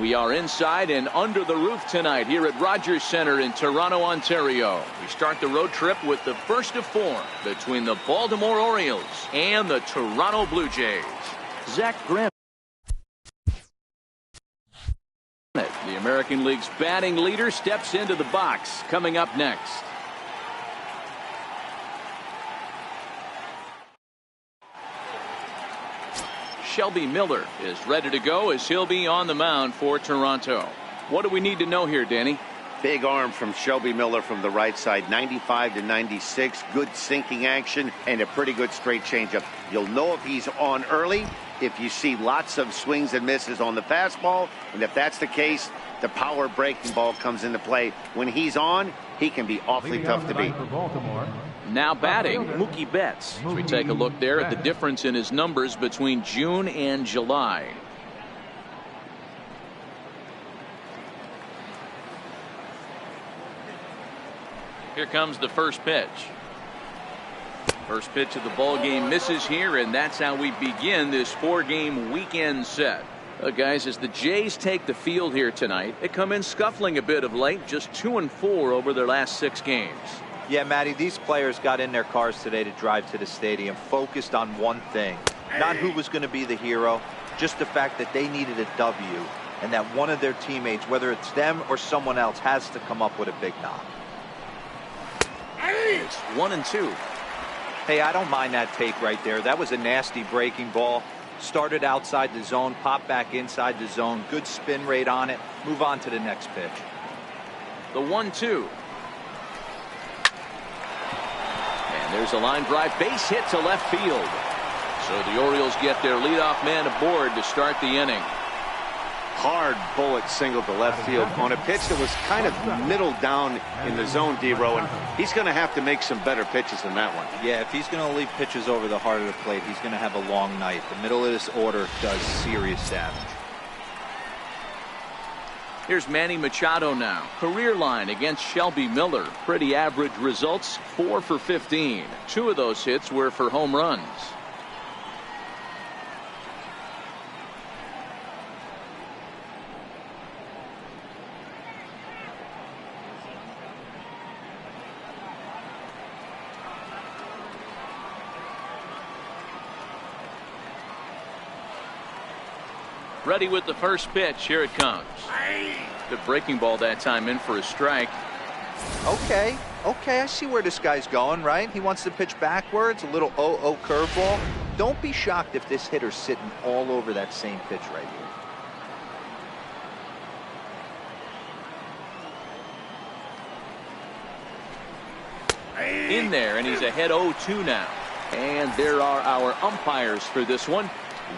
We are inside and under the roof tonight here at Rogers Center in Toronto, Ontario. We start the road trip with the first of 4 between the Baltimore Orioles and the Toronto Blue Jays. Zach Grant, the American League's batting leader, steps into the box. Coming up next. Shelby Miller is ready to go as he'll be on the mound for Toronto. What do we need to know here, Danny? Big arm from Shelby Miller from the right side, 95 to 96, good sinking action, and a pretty good straight changeup. You'll know if he's on early if you see lots of swings and misses on the fastball, and if that's the case, the power breaking ball comes into play. When he's on, he can be awfully tough to beat. Now batting, Mookie Betts. As we take a look there at the difference in his numbers between June and July. Here comes the first pitch. First pitch of the ball game misses here, and that's how we begin this 4-game weekend set. Guys, as the Jays take the field here tonight, they come in scuffling a bit of late, just 2-4 over their last 6 games. Yeah, Matty, these players got in their cars today to drive to the stadium, focused on one thing. Not who was going to be the hero, just the fact that they needed a W, and that one of their teammates, whether it's them or someone else, has to come up with a big knock. It's 1-2. Hey, I don't mind that take right there. That was a nasty breaking ball. Started outside the zone, popped back inside the zone. Good spin rate on it. Move on to the next pitch. The 1-2. And there's a line drive base hit to left field. So the Orioles get their leadoff man aboard to start the inning. Hard bullet single to left field on a pitch that was kind of middle down in the zone, D-Row, and he's going to have to make some better pitches than that one. Yeah, if he's going to leave pitches over the heart of the plate, he's going to have a long night. The middle of this order does serious damage. Here's Manny Machado now. Career line against Shelby Miller. Pretty average results, 4 for 15. 2 of those hits were for home runs. Ready with the first pitch. Here it comes. The breaking ball that time in for a strike. Okay, I see where this guy's going, right? He wants to pitch backwards, a little 0-0 curveball. Don't be shocked if this hitter's sitting all over that same pitch right here. In there, and he's ahead 0-2 now. And there are our umpires for this one.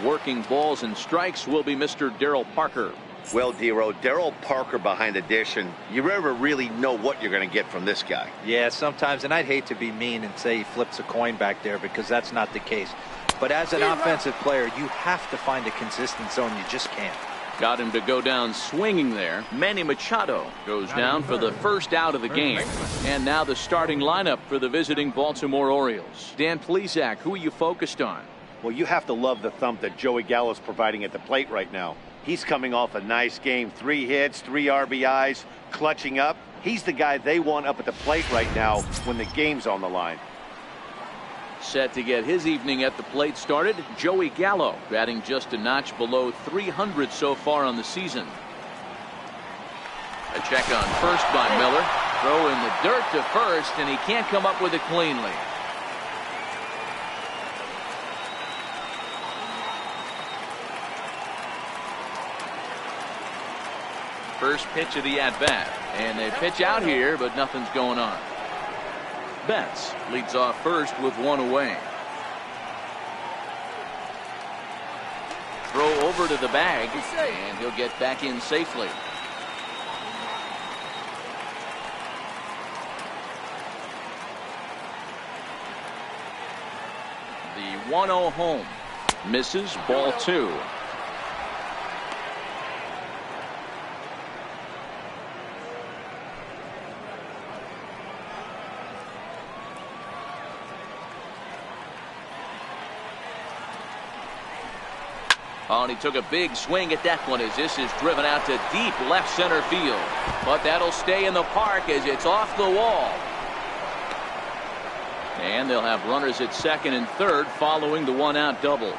Working balls and strikes will be Mr. Darryl Parker. Well, D-Row, Darryl Parker behind the dish, and you never really know what you're going to get from this guy. Yeah, sometimes, and I'd hate to be mean and say he flips a coin back there because that's not the case. But as an offensive player, you have to find a consistent zone. You just can't. Got him to go down swinging there. Manny Machado goes down for the first out of the game. And now the starting lineup for the visiting Baltimore Orioles. Dan Plesac, who are you focused on? Well, you have to love the thump that Joey Gallo's providing at the plate right now. He's coming off a nice game. 3 hits, 3 RBIs, clutching up. He's the guy they want up at the plate right now when the game's on the line. Set to get his evening at the plate started, Joey Gallo, batting just a notch below 300 so far on the season. A check on first by Miller. Throw in the dirt to first, and he can't come up with it cleanly. First pitch of the at-bat, and they pitch out here, but nothing's going on. Betts leads off first with 1 away. Throw over to the bag, and he'll get back in safely. The 1-0 home misses, ball 2. Oh, and he took a big swing at that one as this is driven out to deep left center field. But that'll stay in the park as it's off the wall. And they'll have runners at second and third following the one-out double.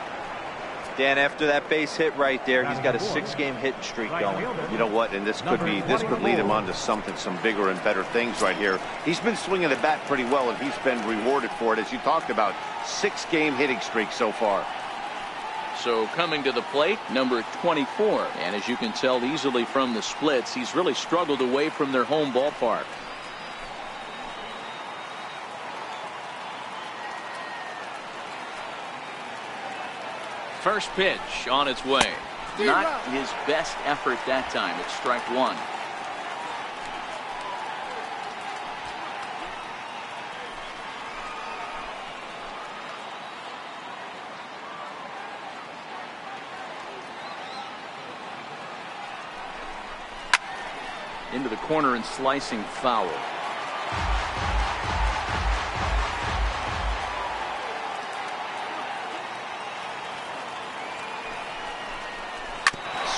Dan, after that base hit right there, he's got a 6-game hitting streak going. You know what? And this could lead him on to some bigger and better things right here. He's been swinging the bat pretty well, and he's been rewarded for it, as you talked about. 6-game hitting streak so far. So coming to the plate, number 24. And as you can tell easily from the splits, he's really struggled away from their home ballpark. First pitch on its way. Not his best effort that time. It's strike one. Into the corner and slicing foul.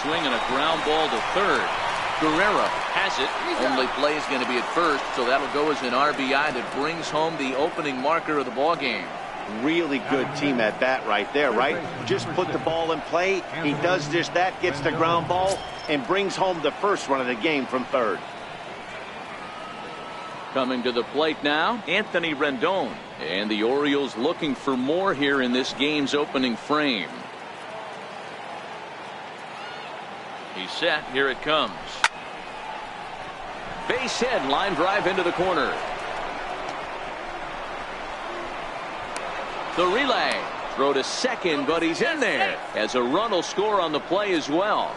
Swing and a ground ball to third. Guerrero has it. Only play is going to be at first, so that'll go as an RBI that brings home the opening marker of the ball game. Really good team at bat right there, right? Just put the ball in play. He does just that, gets the ground ball, and brings home the first run of the game from third. Coming to the plate now, Anthony Rendon. And the Orioles looking for more here in this game's opening frame. He's set. Here it comes. Base hit, line drive into the corner. The relay. Throw to second, but he's in there. As a run will score on the play as well.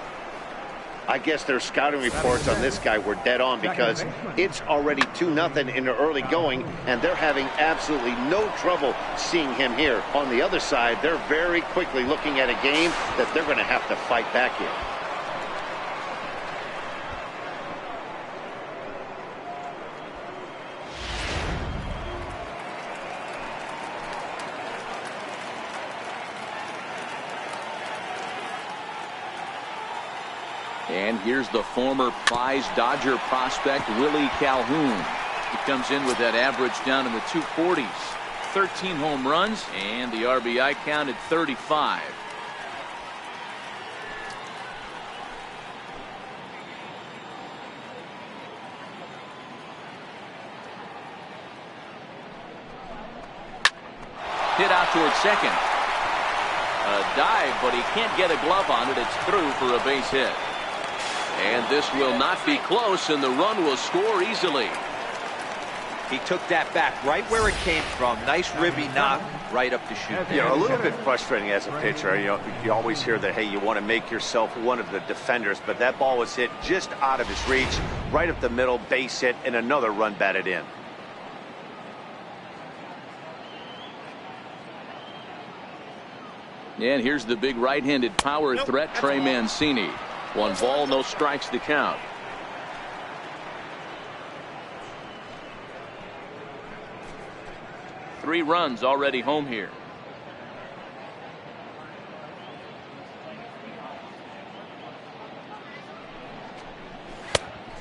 I guess their scouting reports on this guy were dead on, because it's already 2-0 in the early going, and they're having absolutely no trouble seeing him here. On the other side, they're very quickly looking at a game that they're going to have to fight back in. And here's the former prize Dodger prospect, Willie Calhoun. He comes in with that average down in the 240s. 13 home runs, and the RBI count at 35. Hit out towards second. A dive, but he can't get a glove on it. It's through for a base hit. And this will not be close, and the run will score easily. He took that back right where it came from. Nice ribby knock right up the chute. Yeah, a little bit frustrating as a pitcher. You always hear that, hey, you want to make yourself one of the defenders, but that ball was hit just out of his reach, right up the middle, base hit, and another run batted in. And here's the big right-handed power threat, Trey Mancini. 1 ball, no strikes to count. Three runs already home here.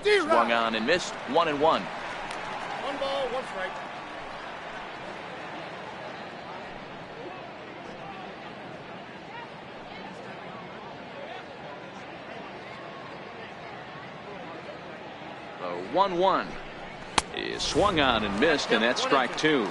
Swung on and missed. 1-1. 1 ball, 1 strike. The 1-1 is swung on and missed, and that's strike 2.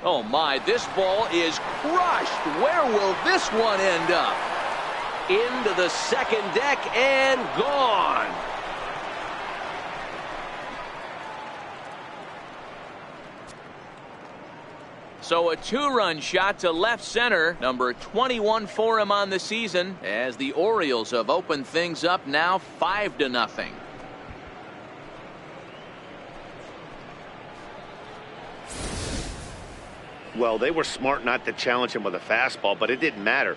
Oh my, this ball is crushed. Where will this one end up? Into the second deck and gone. So a 2-run shot to left center, number 21 for him on the season, as the Orioles have opened things up now 5-0. Well, they were smart not to challenge him with a fastball, but it didn't matter.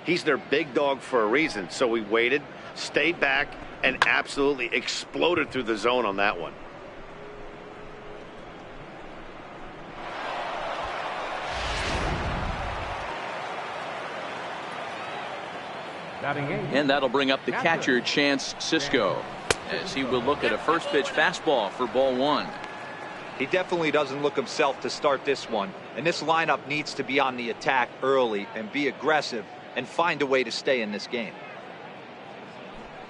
He's their big dog for a reason. So he waited, stayed back, and absolutely exploded through the zone on that one. And that'll bring up the catcher, Chance Sisco, as he will look at a first pitch fastball for ball one. He definitely doesn't look himself to start this one, and this lineup needs to be on the attack early and be aggressive and find a way to stay in this game.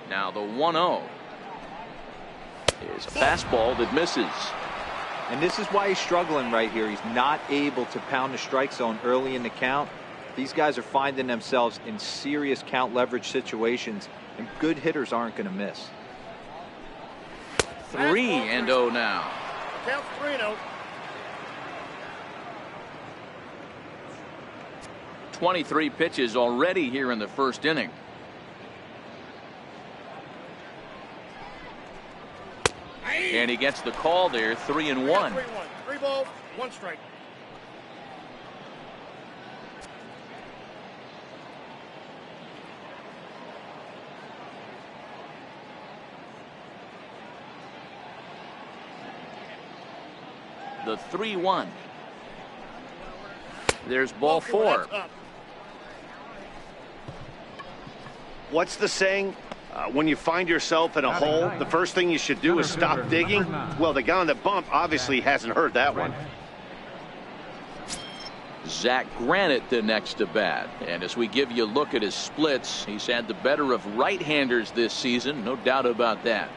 Now the 1-0 is a fastball that misses. And this is why he's struggling right here. He's not able to pound the strike zone early in the count. These guys are finding themselves in serious count leverage situations, and good hitters aren't going to miss. 3-0 now. Count 3-0. 23 pitches already here in the first inning. And he gets the call there. 3-1. 3 balls, 1 strike. The 3-1. There's ball 4. What's the saying? When you find yourself in a hole, the first thing you should do is stop digging. Well, the guy on the bump obviously hasn't heard that one. Zach Granite the next to bat. And as we give you a look at his splits, he's had the better of right-handers this season. No doubt about that.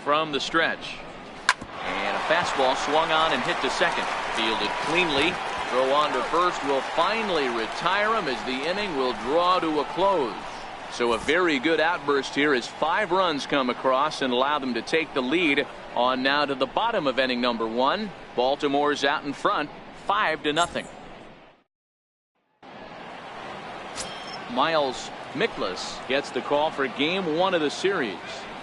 From the stretch. And a fastball swung on and hit to second. Fielded cleanly. Throw on to first will finally retire him as the inning will draw to a close. So a very good outburst here as 5 runs come across and allow them to take the lead on now to the bottom of inning number 1. Baltimore's out in front 5-0. Miles Mikolas gets the call for game 1 of the series.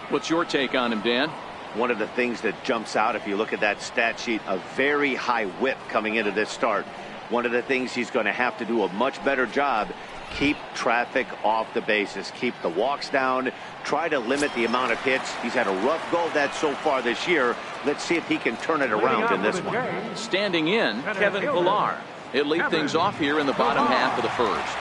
What's your take on him, Dan? One of the things that jumps out if you look at that stat sheet, a very high whip coming into this start. One of the things he's going to have to do a much better job, keep traffic off the bases, keep the walks down, try to limit the amount of hits. He's had a rough go of that so far this year. Let's see if he can turn it around in this one. Standing in, Kevin Pillar. He'll lead things off here in the bottom half of the first.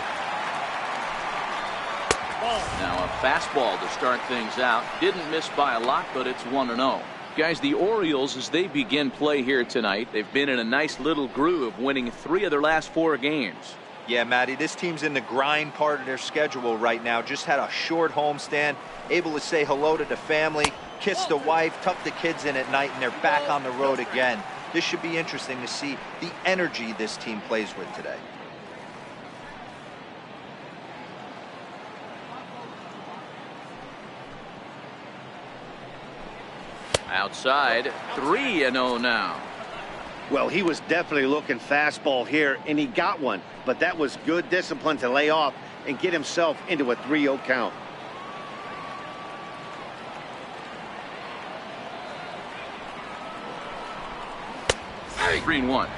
Now a fastball to start things out. Didn't miss by a lot, but it's 1-0. Guys, the Orioles, as they begin play here tonight, they've been in a nice little groove, winning 3 of their last 4 games. Yeah, Matty, this team's in the grind part of their schedule right now. Just had a short homestand, able to say hello to the family, kiss the wife, tuck the kids in at night, and they're back on the road again. This should be interesting to see the energy this team plays with today. Outside, 3-0 now. Well, he was definitely looking fastball here, and he got one. But that was good discipline to lay off and get himself into a 3-0 count. Green 1.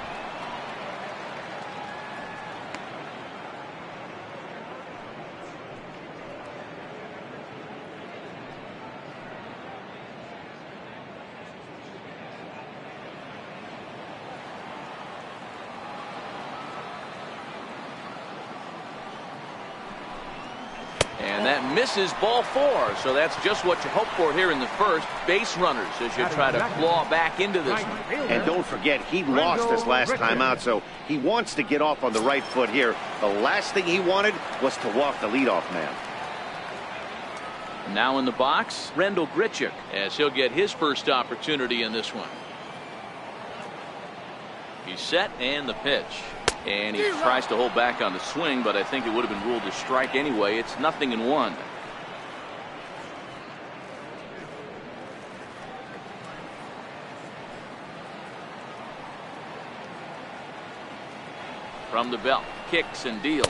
And that misses ball 4. So that's just what you hope for here in the first. Base runners as you try to claw back into this one. And don't forget, he lost this last time out, so he wants to get off on the right foot here. The last thing he wanted was to walk the leadoff man. Now in the box, Rendell Grichuk, as he'll get his first opportunity in this one. He's set and the pitch. And he tries to hold back on the swing, but I think it would have been ruled a strike anyway. It's 0-1. From the belt, kicks and deals.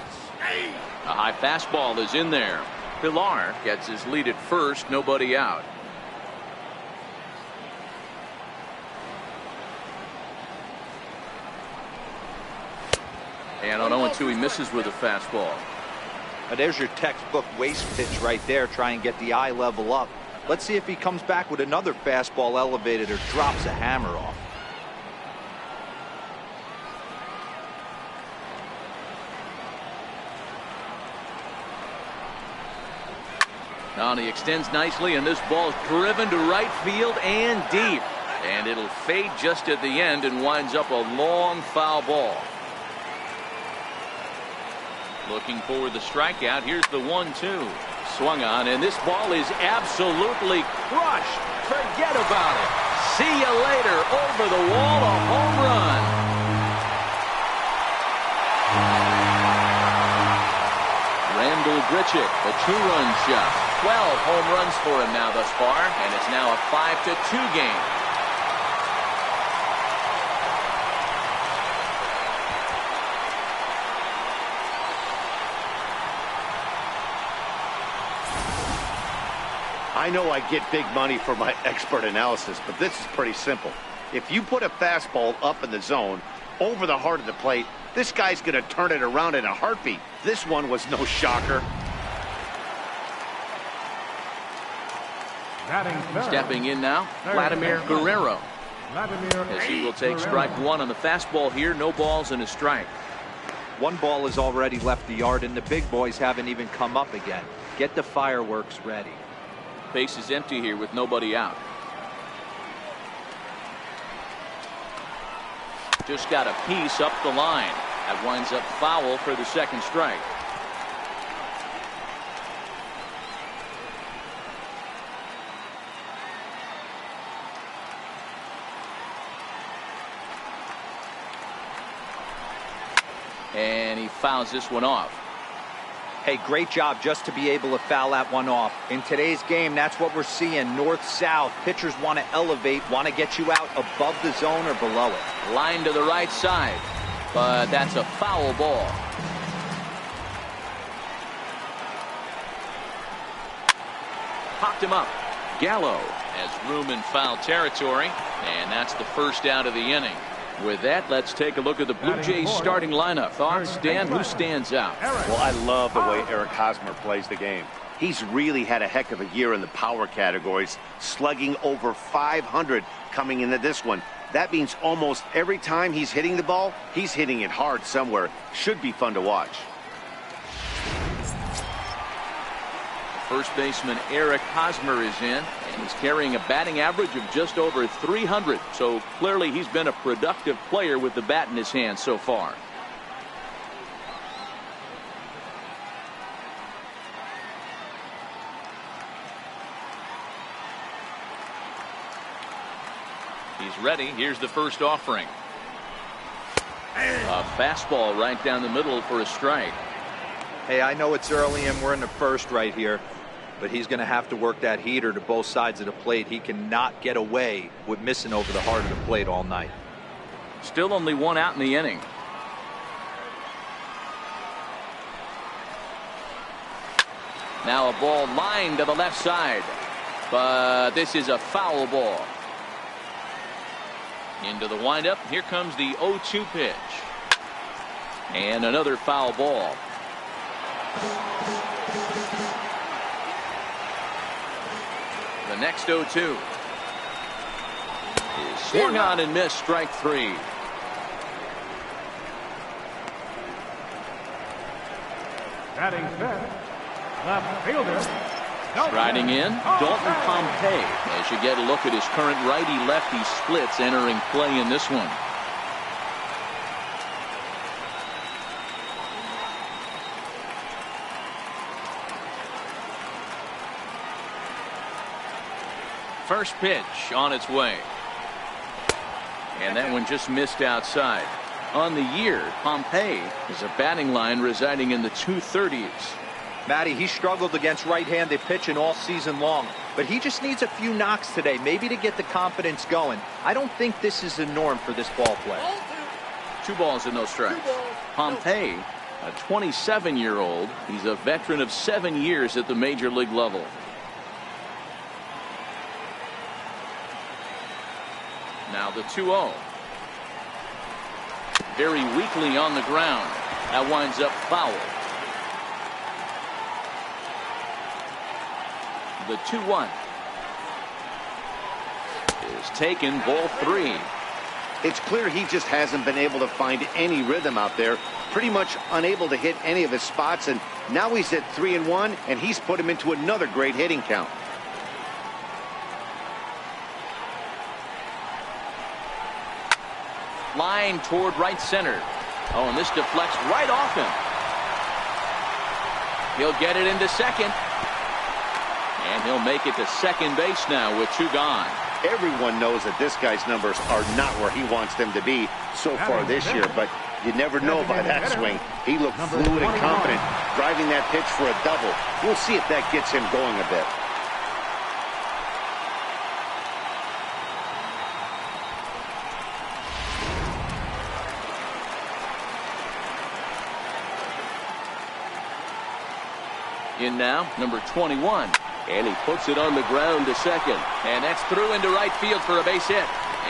A high fastball is in there. Pillar gets his lead at first, nobody out. And on 0-2, he misses with a fastball. Now there's your textbook waste pitch right there. Try and get the eye level up. Let's see if he comes back with another fastball elevated or drops a hammer off. Now he extends nicely, and this ball's driven to right field and deep. And it'll fade just at the end and winds up a long foul ball. Looking for the strikeout. Here's the 1-2. Swung on, and this ball is absolutely crushed. Forget about it. See you later. Over the wall, a home run. Randall Grichuk, a 2-run shot. 12 home runs for him now thus far, and it's now a 5-2 game. I know I get big money for my expert analysis, but this is pretty simple. If you put a fastball up in the zone over the heart of the plate, this guy's going to turn it around in a heartbeat. This one was no shocker. Stepping in now, Vladimir Guerrero. As he will take strike one on the fastball here. No balls and a strike. One ball has already left the yard, and the big boys haven't even come up again. Get the fireworks ready. Base is empty here with nobody out. Just got a piece up the line. That winds up foul for the second strike. And he fouls this one off. Hey, great job just to be able to foul that one off. In today's game, that's what we're seeing. North-south. Pitchers want to elevate, want to get you out above the zone or below it. Line to the right side, but that's a foul ball. Popped him up. Gallo has room in foul territory, and that's the first out of the inning. With that, let's take a look at the Blue Jays starting lineup. Thoughts, Dan? Who stands out? Well, I love the way Eric Hosmer plays the game. He's really had a heck of a year in the power categories, slugging over 500 coming into this one. That means almost every time he's hitting the ball, he's hitting it hard somewhere. Should be fun to watch. First baseman Eric Hosmer is in, and he's carrying a batting average of just over 300. So clearly he's been a productive player with the bat in his hand so far. He's ready. Here's the first offering. A fastball right down the middle for a strike. Hey, I know it's early and we're in the first right here, but he's going to have to work that heater to both sides of the plate. He cannot get away with missing over the heart of the plate all night. Still only one out in the inning. Now a ball lined to the left side, but this is a foul ball. Into the windup. Here comes the 0-2 pitch. And another foul ball. The next 0-2 is swung on and missed. Strike three. Batting fifth, left fielder. Striding in, Dalton Pompey, as you get a look at his current righty-lefty splits entering play in this one. First pitch on its way. And that one just missed outside. On the year, Pompey is a batting line residing in the 230s. Matty, he struggled against right-handed pitching all season long, but he just needs a few knocks today, maybe to get the confidence going. I don't think this is the norm for this ball player. 2 balls and no strikes. Pompey, a 27-year-old. He's a veteran of 7 years at the major league level. Now the 2-0. Very weakly on the ground. That winds up foul. The 2-1 is taken, ball 3. It's clear he just hasn't been able to find any rhythm out there. Pretty much unable to hit any of his spots, and now he's at 3-1, and he's put him into another great hitting count. Line toward right center. Oh, and this deflects right off him. He'll get it into second. And he'll make it to second base now with 2 gone. Everyone knows that this guy's numbers are not where he wants them to be so far this year, but you never know by that swing. He looked fluid and confident, driving that pitch for a double. We'll see if that gets him going a bit. In now, number 21. And he puts it on the ground to second. And that's through into right field for a base hit.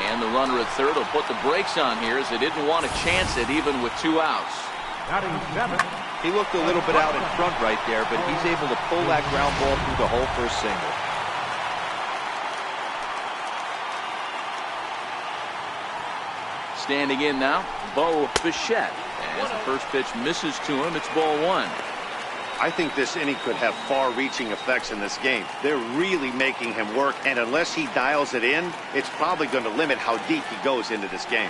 And the runner at third will put the brakes on here as they didn't want to chance it even with 2 outs. He looked a little bit out in front right there, but he's able to pull that ground ball through the hole for a single. Standing in now, Bo Bichette. As the first pitch misses to him, it's ball 1. I think this inning could have far-reaching effects in this game. They're really making him work, and unless he dials it in, it's probably going to limit how deep he goes into this game.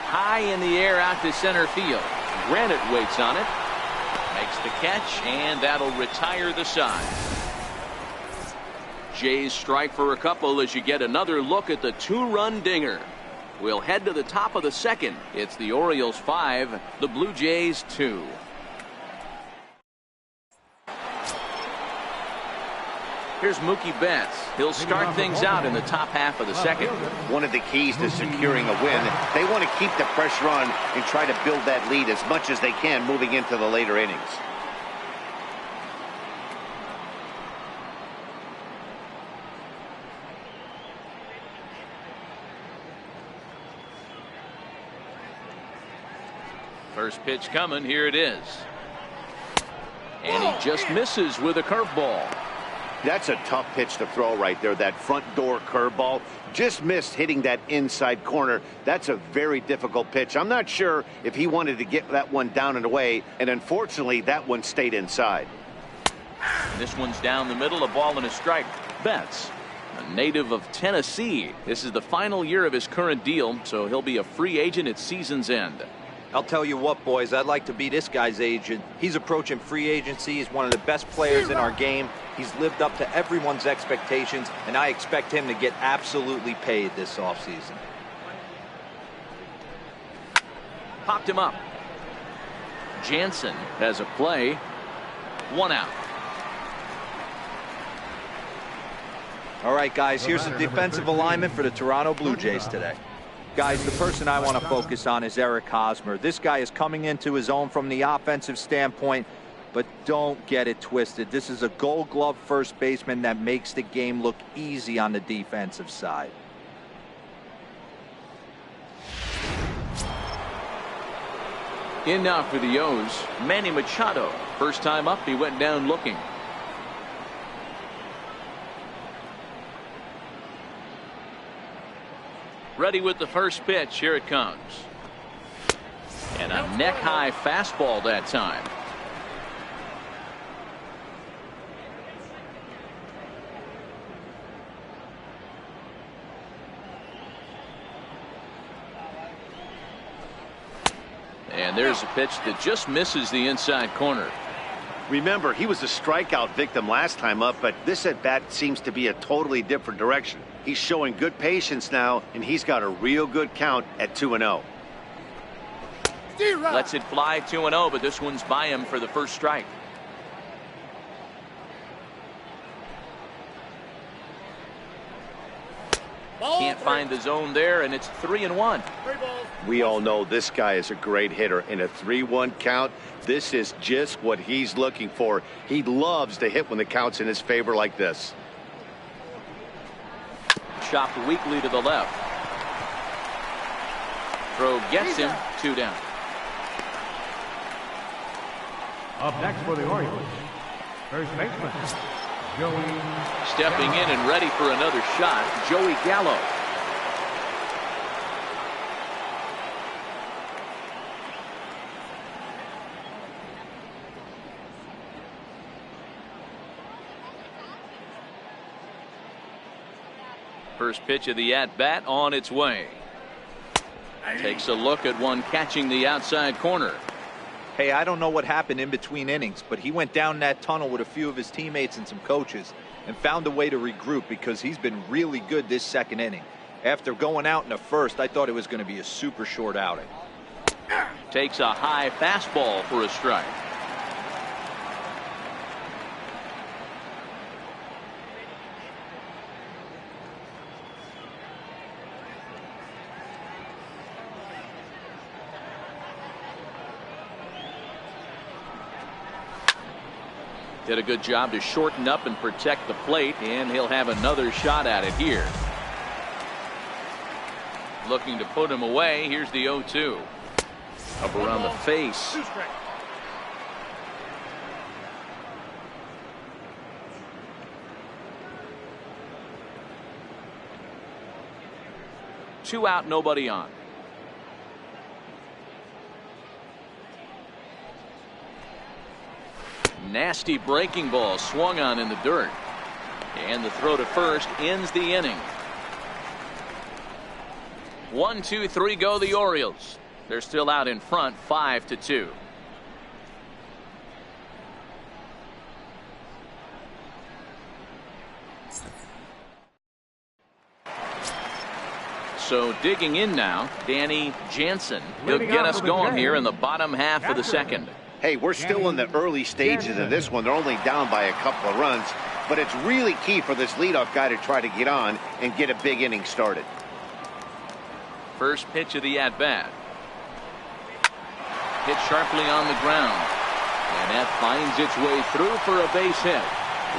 High in the air out to center field. Granite waits on it. Makes the catch, and that'll retire the side. Jays strike for a couple as you get another look at the 2-run dinger. We'll head to the top of the second. It's the Orioles 5, the Blue Jays 2. Here's Mookie Betts. He'll start things out in the top half of the second. One of the keys to securing a win, they want to keep the pressure on and try to build that lead as much as they can moving into the later innings. First pitch coming. Here it is. And he just misses with a curveball. That's a tough pitch to throw right there. That front door curveball just missed hitting that inside corner. That's a very difficult pitch. I'm not sure if he wanted to get that one down and away, and unfortunately that one stayed inside. This one's down the middle, a ball and a strike. Betts, a native of Tennessee. This is the final year of his current deal, so he'll be a free agent at season's end. I'll tell you what, boys, I'd like to be this guy's agent. He's approaching free agency. He's one of the best players in our game. He's lived up to everyone's expectations, and I expect him to get absolutely paid this offseason. Popped him up. Jansen has a play. 1 out. All right, guys, here's the defensive alignment for the Toronto Blue Jays today. Guys, the person I want to focus on is Eric Hosmer. This guy is coming into his own from the offensive standpoint, but don't get it twisted. This is a Gold Glove first baseman that makes the game look easy on the defensive side. In now for the O's, Manny Machado. First time up, he went down looking. Ready with the first pitch. Here it comes. And a neck-high fastball that time. And there's a pitch that just misses the inside corner. Remember, he was a strikeout victim last time up, but this at-bat seems to be a totally different direction. He's showing good patience now, and he's got a real good count at 2-0. Lets it fly 2-0, but this one's by him for the first strike. Can't find the zone there, and it's 3-1. We all know this guy is a great hitter. In a 3-1 count, this is just what he's looking for. He loves to hit when the count's in his favor like this. chopped weakly to the left. Throw gets him. 2 down. Up next for the Orioles, first baseman, Joey. Stepping in and ready for another shot, Joey Gallo. First pitch of the at-bat on its way. Takes a look at one catching the outside corner. Hey, I don't know what happened in between innings, but he went down that tunnel with a few of his teammates and some coaches and found a way to regroup because he's been really good this second inning. After going out in the first, I thought it was going to be a super short outing. Takes a high fastball for a strike. Did a good job to shorten up and protect the plate, and he'll have another shot at it here. Looking to put him away. Here's the 0-2. Up around the face. Two out, nobody on. Nasty breaking ball swung on in the dirt. And the throw to first ends the inning. 1, 2, 3 go the Orioles. They're still out in front 5-2. So digging in now, Danny Jansen. He'll get us going here in the bottom half of the second. Hey, we're still in the early stages of this one. They're only down by a couple of runs, but it's really key for this leadoff guy to try to get on and get a big inning started. First pitch of the at-bat. Hit sharply on the ground, and that finds its way through for a base hit.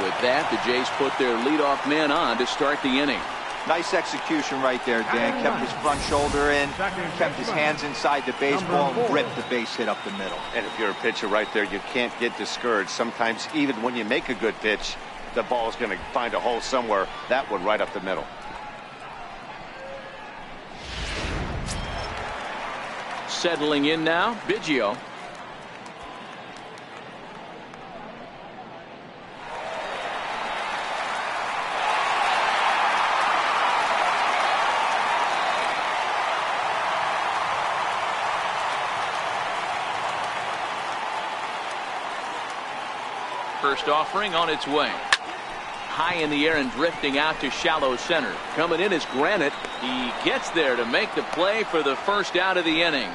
With that, the Jays put their leadoff man on to start the inning. Nice execution right there, Dan. Kept his front shoulder in, kept his hands inside the baseball, and ripped the base hit up the middle. And if you're a pitcher right there, you can't get discouraged. Sometimes even when you make a good pitch, the ball is going to find a hole somewhere. That one right up the middle. Settling in now, Biggio. First offering on its way. High in the air and drifting out to shallow center. Coming in is Granite. He gets there to make the play for the first out of the inning.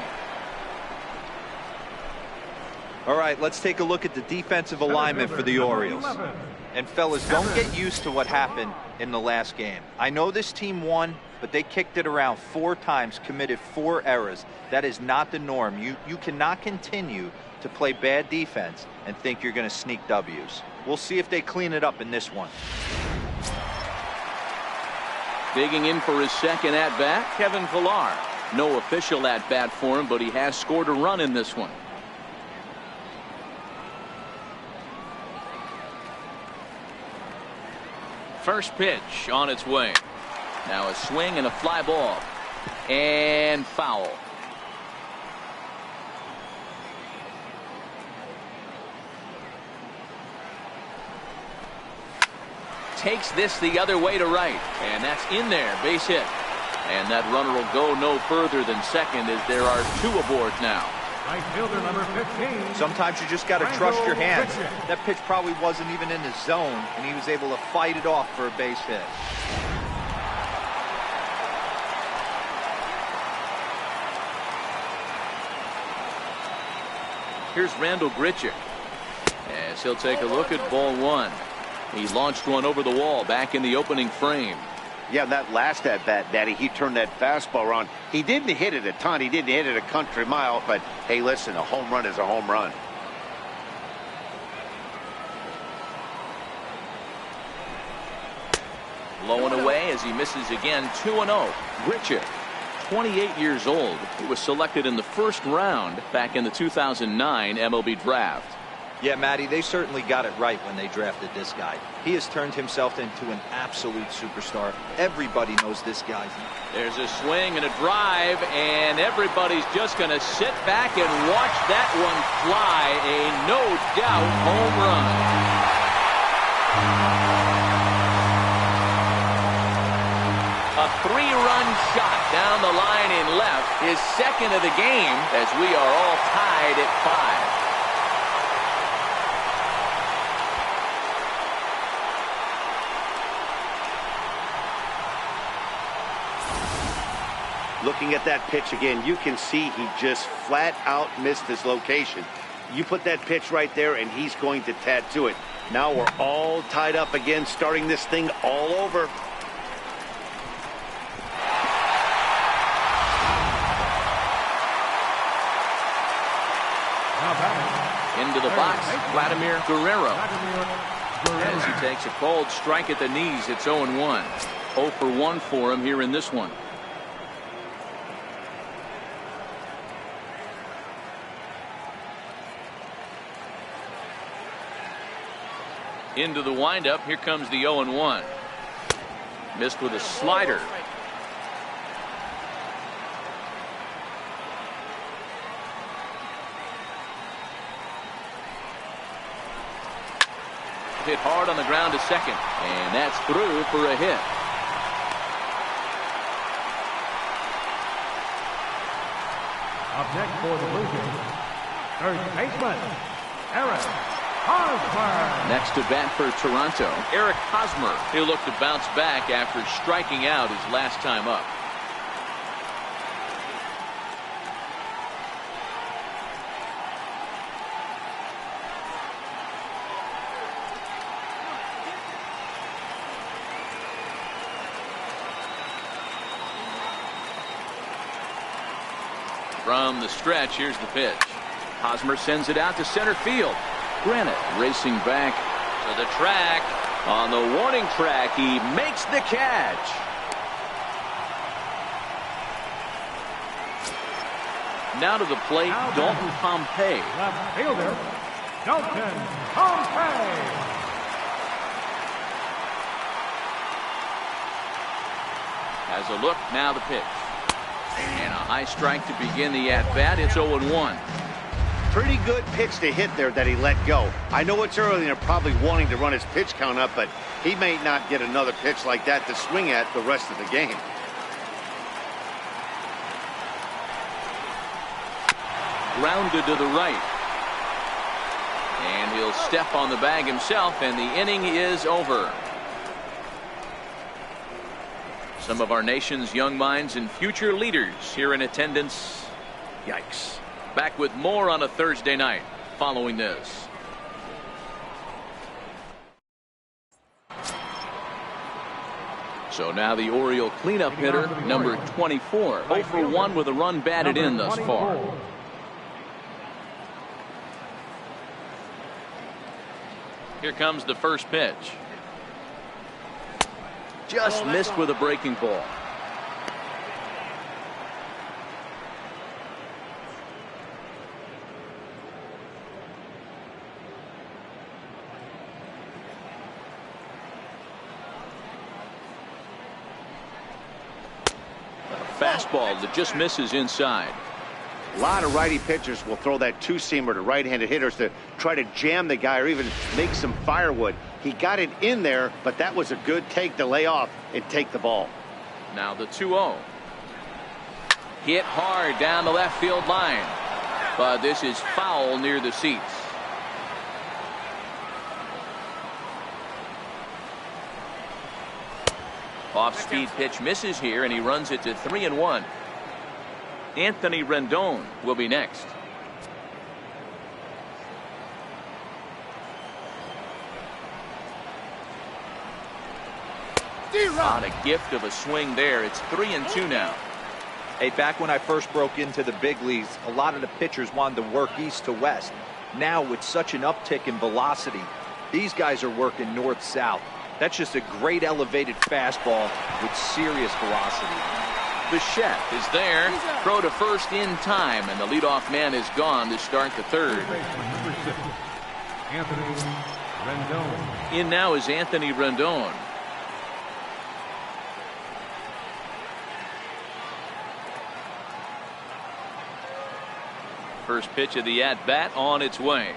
All right, let's take a look at the defensive alignment for the Orioles. And fellas, don't get used to what happened in the last game. I know this team won, but they kicked it around 4 times, committed 4 errors. That is not the norm. You cannot continue to play bad defense and think you're going to sneak W's. We'll see if they clean it up in this one. Digging in for his second at-bat, Kevin Pillar. No official at-bat for him, but he has scored a run in this one. First pitch on its way. Now a swing and a fly ball. And foul. Takes this the other way to right, and that's in there, base hit. And that runner will go no further than second as there are 2 aboard now. Right fielder number 15. Sometimes you just got to trust your hands. That pitch probably wasn't even in the zone, and he was able to fight it off for a base hit. Here's Randall Grichuk as he'll take a look at ball 1. He launched one over the wall back in the opening frame. Yeah, that last at-bat, Daddy, he turned that fastball around. He didn't hit it a ton. He didn't hit it a country mile. But, hey, listen, a home run is a home run. Low and away as he misses again. 2-0. Richard, 28 years old. He was selected in the first round back in the 2009 MLB draft. Yeah, Matty, they certainly got it right when they drafted this guy. He has turned himself into an absolute superstar. Everybody knows this guy. There's a swing and a drive, and everybody's just going to sit back and watch that one fly. A no-doubt home run. A three-run shot down the line in left, his second of the game, as we are all tied at 5. Looking at that pitch again, you can see he just flat out missed his location. You put that pitch right there, and he's going to tattoo it. Now we're all tied up again, starting this thing all over. Into the box, Vladimir Guerrero. As he takes a cold strike at the knees, it's 0-1. 0 for 1 for him here in this one. Into the windup. Here comes the 0-1. Missed with a slider. Hit hard on the ground to second, and that's through for a hit. Up next for the Blue Jays, third baseman, Eric Hosmer. Next to bat for Toronto, Eric Hosmer. He'll look to bounce back after striking out his last time up. From the stretch, here's the pitch. Hosmer sends it out to center field. Granite racing back to the track. On the warning track, he makes the catch. Now to the plate, Dalton Pompey. Left fielder, Dalton Pompey. Has a look, now the pitch. And a high strike to begin the at-bat. It's 0-1. Pretty good pitch to hit there that he let go. I know it's early and they're probably wanting to run his pitch count up, but he may not get another pitch like that to swing at the rest of the game. Grounded to the right. And he'll step on the bag himself, and the inning is over. Some of our nation's young minds and future leaders here in attendance. Yikes. Back with more on a Thursday night following this. So now the Oriole cleanup hitter, number 24. 0 for 1 with a run batted in thus far. Here comes the first pitch. Just missed with a breaking ball. A fastball that just misses inside. A lot of righty pitchers will throw that two-seamer to right-handed hitters to try to jam the guy or even make some firewood. He got it in there, but that was a good take to lay off and take the ball. Now the 2-0. Hit hard down the left field line. But this is foul near the seats. Off-speed pitch misses here, and he runs it to 3-1. Anthony Rendon will be next. Not a gift of a swing there. It's 3-2 now. Hey, back when I first broke into the big leagues, a lot of the pitchers wanted to work east to west. Now, with such an uptick in velocity, these guys are working north-south. That's just a great elevated fastball with serious velocity. Bichette is there. Throw to first in time, and the leadoff man is gone to start the third. Anthony Rendon. In now is Anthony Rendon. First pitch of the at-bat on its way.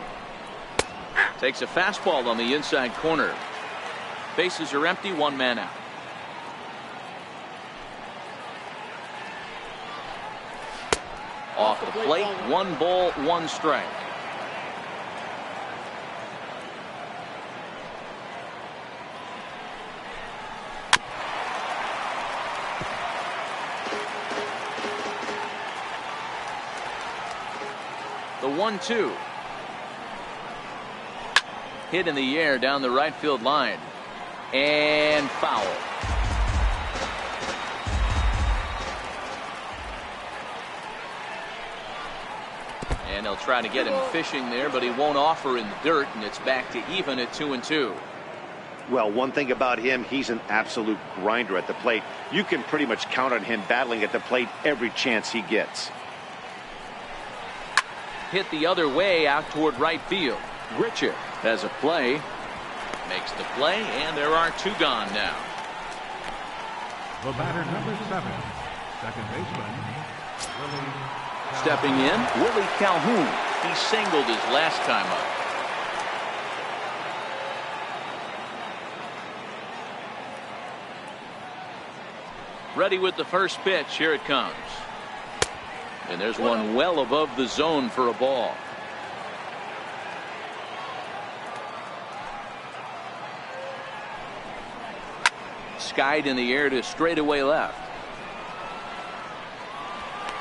Takes a fastball on the inside corner. Bases are empty, one man out. Off the plate, 1 ball, 1 strike. The 1-2. Hit in the air down the right field line. And foul. And they'll try to get him fishing there, but he won't offer in the dirt, and it's back to even at 2-2. Well, one thing about him, he's an absolute grinder at the plate. You can pretty much count on him battling at the plate every chance he gets. Hit the other way out toward right field. Richard has a play. Makes the play, and there are 2 gone now. The batter, number 7, second baseman, Willie. Stepping in, Willie Calhoun. He singled his last time up. Ready with the first pitch. Here it comes. And there's one well above the zone for a ball. Skied in the air to straightaway left.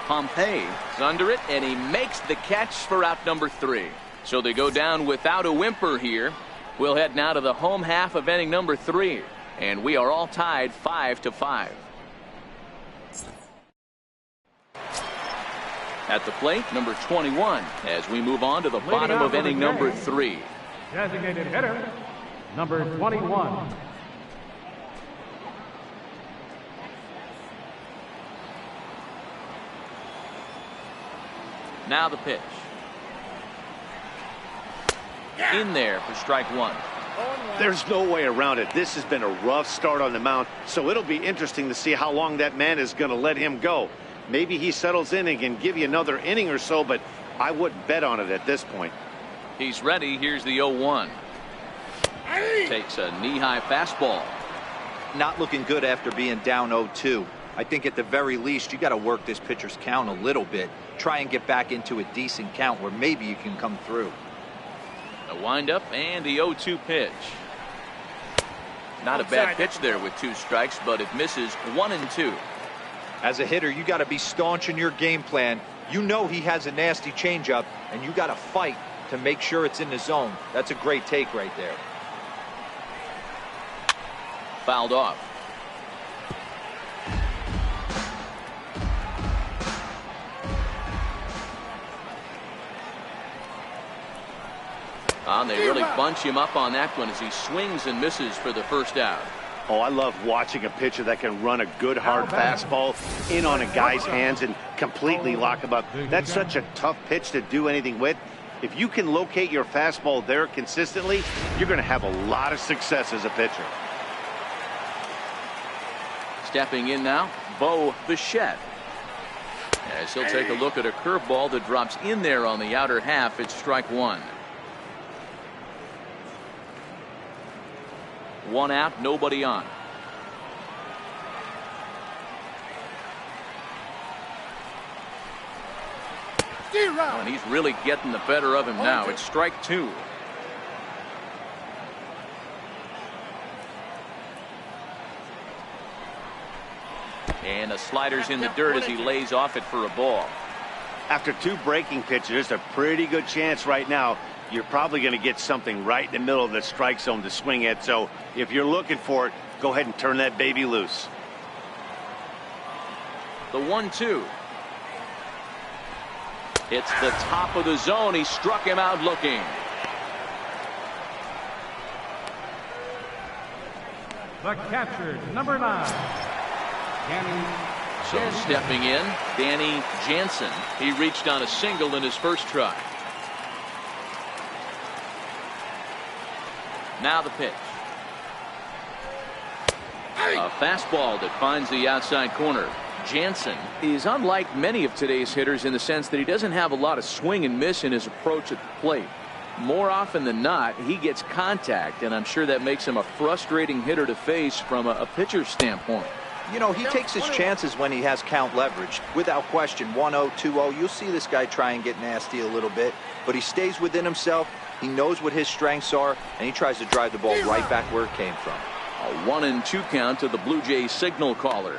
Pompey is under it, and he makes the catch for out number 3. So they go down without a whimper here. We'll head now to the home half of inning number 3, and we are all tied 5-5. At the plate, number 21, as we move on to the bottom of inning number 3. Designated hitter, number 21. Now the pitch. In there for strike 1. There's no way around it. This has been a rough start on the mound, so it'll be interesting to see how long that man is going to let him go. Maybe he settles in and can give you another inning or so, but I wouldn't bet on it at this point. He's ready. Here's the 0-1. Takes a knee-high fastball. Not looking good after being down 0-2. I think at the very least you got to work this pitcher's count a little bit. Try and get back into a decent count where maybe you can come through. A windup and the 0-2 pitch. Not a bad pitch there with 2 strikes, but it misses 1-2. As a hitter, you got to be staunch in your game plan. You know he has a nasty changeup, and you got to fight to make sure it's in the zone. That's a great take right there. Fouled off. They really bunch him up on that one as he swings and misses for the first out. Oh, I love watching a pitcher that can run a good hard fastball in on a guy's hands and completely lock him up. That's such a tough pitch to do anything with. If you can locate your fastball there consistently, you're going to have a lot of success as a pitcher. Stepping in now, Bo Bichette. As he'll take a look at a curveball that drops in there on the outer half. It's strike 1. 1 out, nobody on. Oh, and he's really getting the better of him now. It's strike 2. And the slider's in the dirt as he lays off it for a ball. After 2 breaking pitches, there's a pretty good chance right now you're probably going to get something right in the middle of the strike zone to swing at. So if you're looking for it, go ahead and turn that baby loose. The 1-2. It's the top of the zone. He struck him out looking. The catcher, number 9, Danny. So stepping in, Danny Jansen. He reached on a single in his first try. Now the pitch. A fastball that finds the outside corner. Jansen is unlike many of today's hitters in the sense that he doesn't have a lot of swing and miss in his approach at the plate. More often than not, he gets contact, and I'm sure that makes him a frustrating hitter to face from a pitcher's standpoint. You know, he takes his chances when he has count leverage. Without question, 1-0, 2-0, you'll see this guy try and get nasty a little bit, but he stays within himself. He knows what his strengths are, and he tries to drive the ball right back where it came from. A 1-2 count to the Blue Jays signal caller.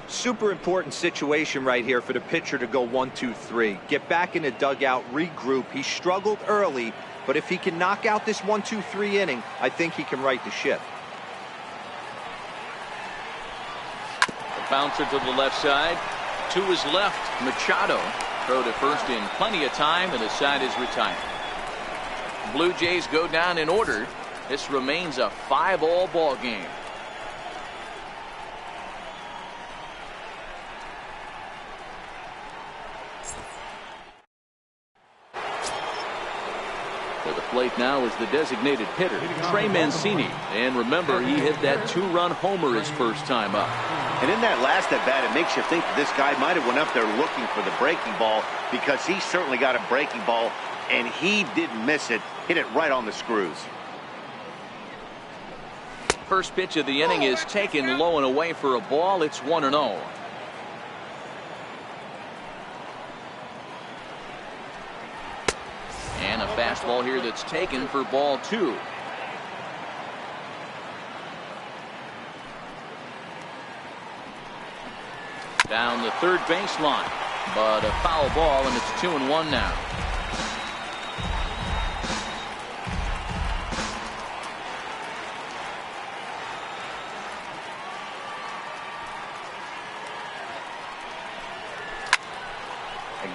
Super important situation right here for the pitcher to go 1-2-3. Get back in the dugout, regroup. He struggled early, but if he can knock out this 1-2-3 inning, I think he can right the ship. A bouncer to the left side. To his left, Machado. Throw to first in plenty of time, and the side is retired. Blue Jays go down in order. This remains a 5-all ball game. To the plate now is the designated hitter, Trey Mancini. And remember, he hit that 2-run homer his first time up. And in that last at bat, it makes you think that this guy might have went up there looking for the breaking ball, because he certainly got a breaking ball, and he didn't miss it. Hit it right on the screws. First pitch of the inning is taken low and away for a ball. It's 1-0. And a fastball here that's taken for ball 2. Down the third baseline, but a foul ball, and it's 2-1 now.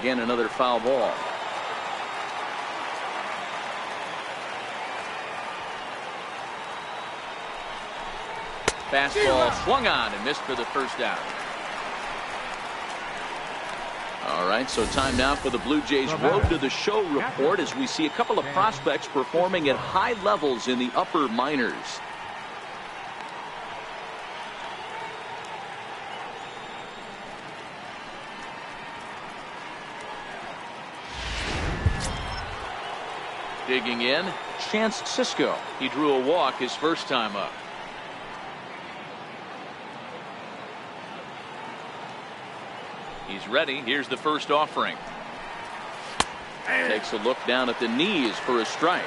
Again, another foul ball. Fastball swung on and missed for the first out. All right, so time now for the Blue Jays Road to the Show report, as we see a couple of prospects performing at high levels in the upper minors. Digging in, Chance Sisco. He drew a walk his first time up. He's ready. Here's the first offering. Takes a look down at the knees for a strike.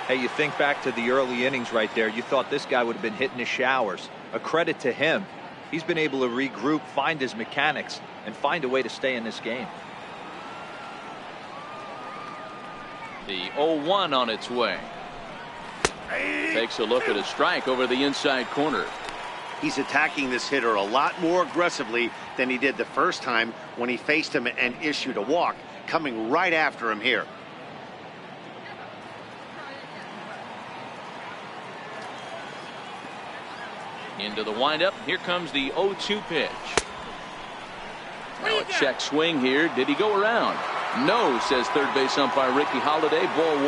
Hey, you think back to the early innings right there. You thought this guy would have been hitting his showers. A credit to him. He's been able to regroup, find his mechanics, and find a way to stay in this game. The 0-1 on its way. Takes a look at a strike over the inside corner. He's attacking this hitter a lot more aggressively than he did the first time when he faced him and issued a walk. Coming right after him here. Into the windup. Here comes the 0-2 pitch. Now a check swing here. Did he go around? No, says third base umpire Ricky Holiday. Ball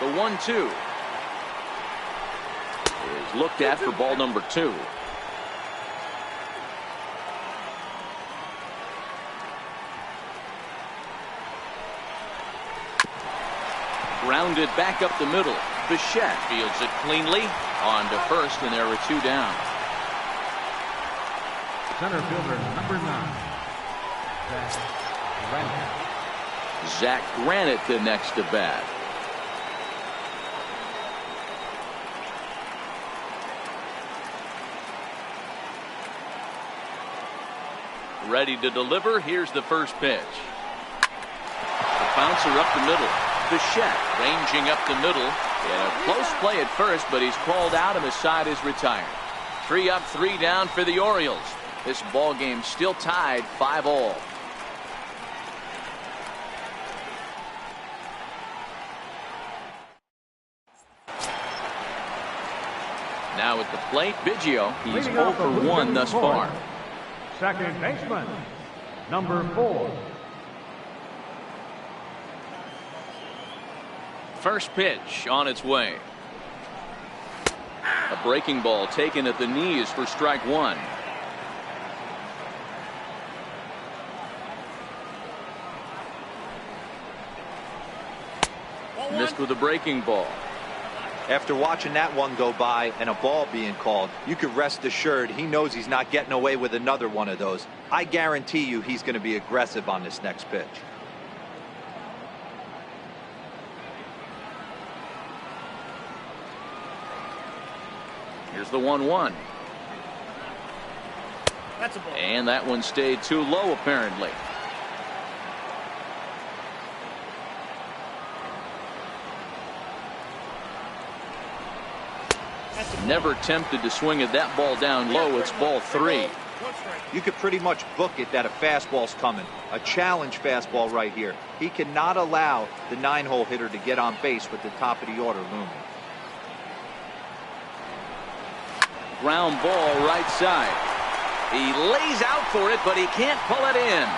1. The 1-2 is looked at for ball number 2. Grounded back up the middle. Bichette fields it cleanly on to first, and there are 2 down. Center fielder number 9, Zach Granite the next to bat. Ready to deliver. Here's the first pitch. The bouncer up the middle. Bichette ranging up the middle. And a close play at first, but he's called out and the side is retired. 3 up, 3 down for the Orioles. This ball game still tied 5-all. Now at the plate, Biggio. He's Leading 0 off the for Blue 1 Jays thus fourth, far. second baseman, number 4. First pitch on its way. A breaking ball taken at the knees for strike 1. Missed with a breaking ball. After watching that one go by and a ball being called, you could rest assured he knows he's not getting away with another one of those. I guarantee you he's going to be aggressive on this next pitch. Here's the 1-1. That's a ball. And that one stayed too low, apparently. Never tempted to swing at that ball down low. It's ball 3. You could pretty much book it that a fastball's coming. A challenge fastball right here. He cannot allow the 9-hole hitter to get on base with the top of the order looming. Ground ball right side. He lays out for it, but he can't pull it in.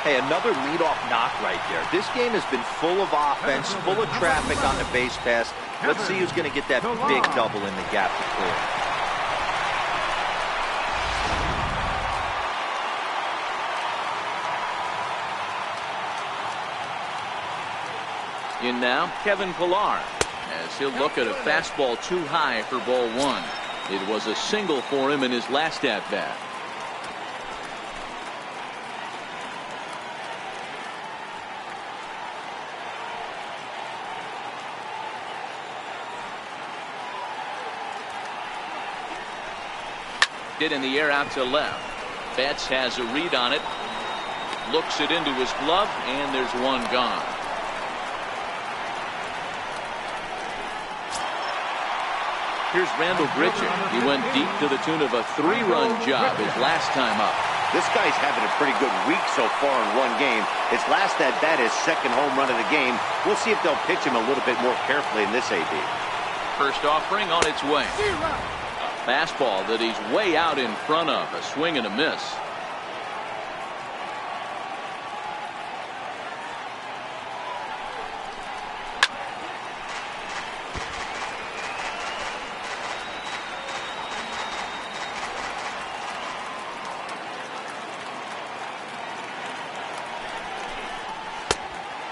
Hey, another leadoff knock right there. This game has been full of offense, full of traffic on the base pass. Let's see who's going to get that big double in the gap to clear. In now, Kevin Pillar, as he'll look at a fastball too high for ball 1. It was a single for him in his last at-bat. Did in the air out to left. Betts has a read on it. Looks it into his glove, and there's one gone. Here's Randall Grichuk. He went deep to the tune of a 3-run job his last time up. This guy's having a pretty good week so far in one game. His last at bat, his second home run of the game. We'll see if they'll pitch him a little bit more carefully in this AB. First offering on its way. A fastball that he's way out in front of. A swing and a miss.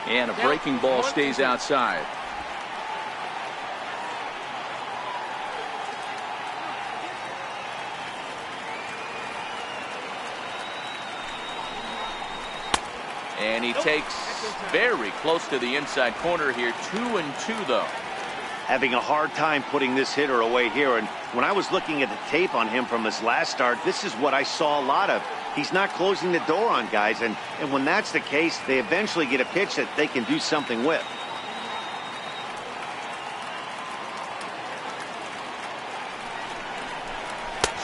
And a breaking ball stays outside. And he takes very close to the inside corner here. 2-2 though. Having a hard time putting this hitter away here. And when I was looking at the tape on him from his last start, this is what I saw a lot of. He's not closing the door on guys, and when that's the case, they eventually get a pitch that they can do something with.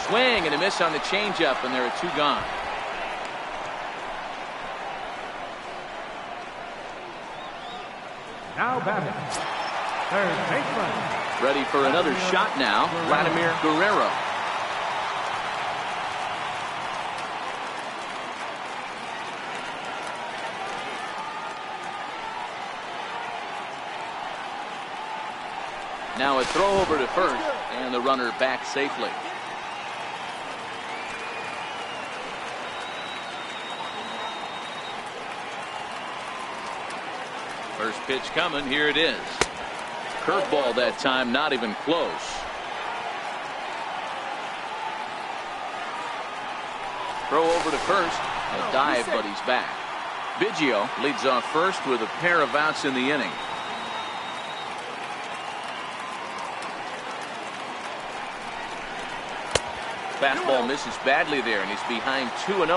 Swing and a miss on the changeup, and there are 2 gone. Now batting, third baseman. Ready for another shot now, Vladimir Guerrero. Now a throw over to first, and the runner back safely. First pitch coming. Here it is. Curveball that time, not even close. Throw over to first. A dive, but he's back. Biggio leads off first with a pair of outs in the inning. Fastball misses badly there, and he's behind 2-0.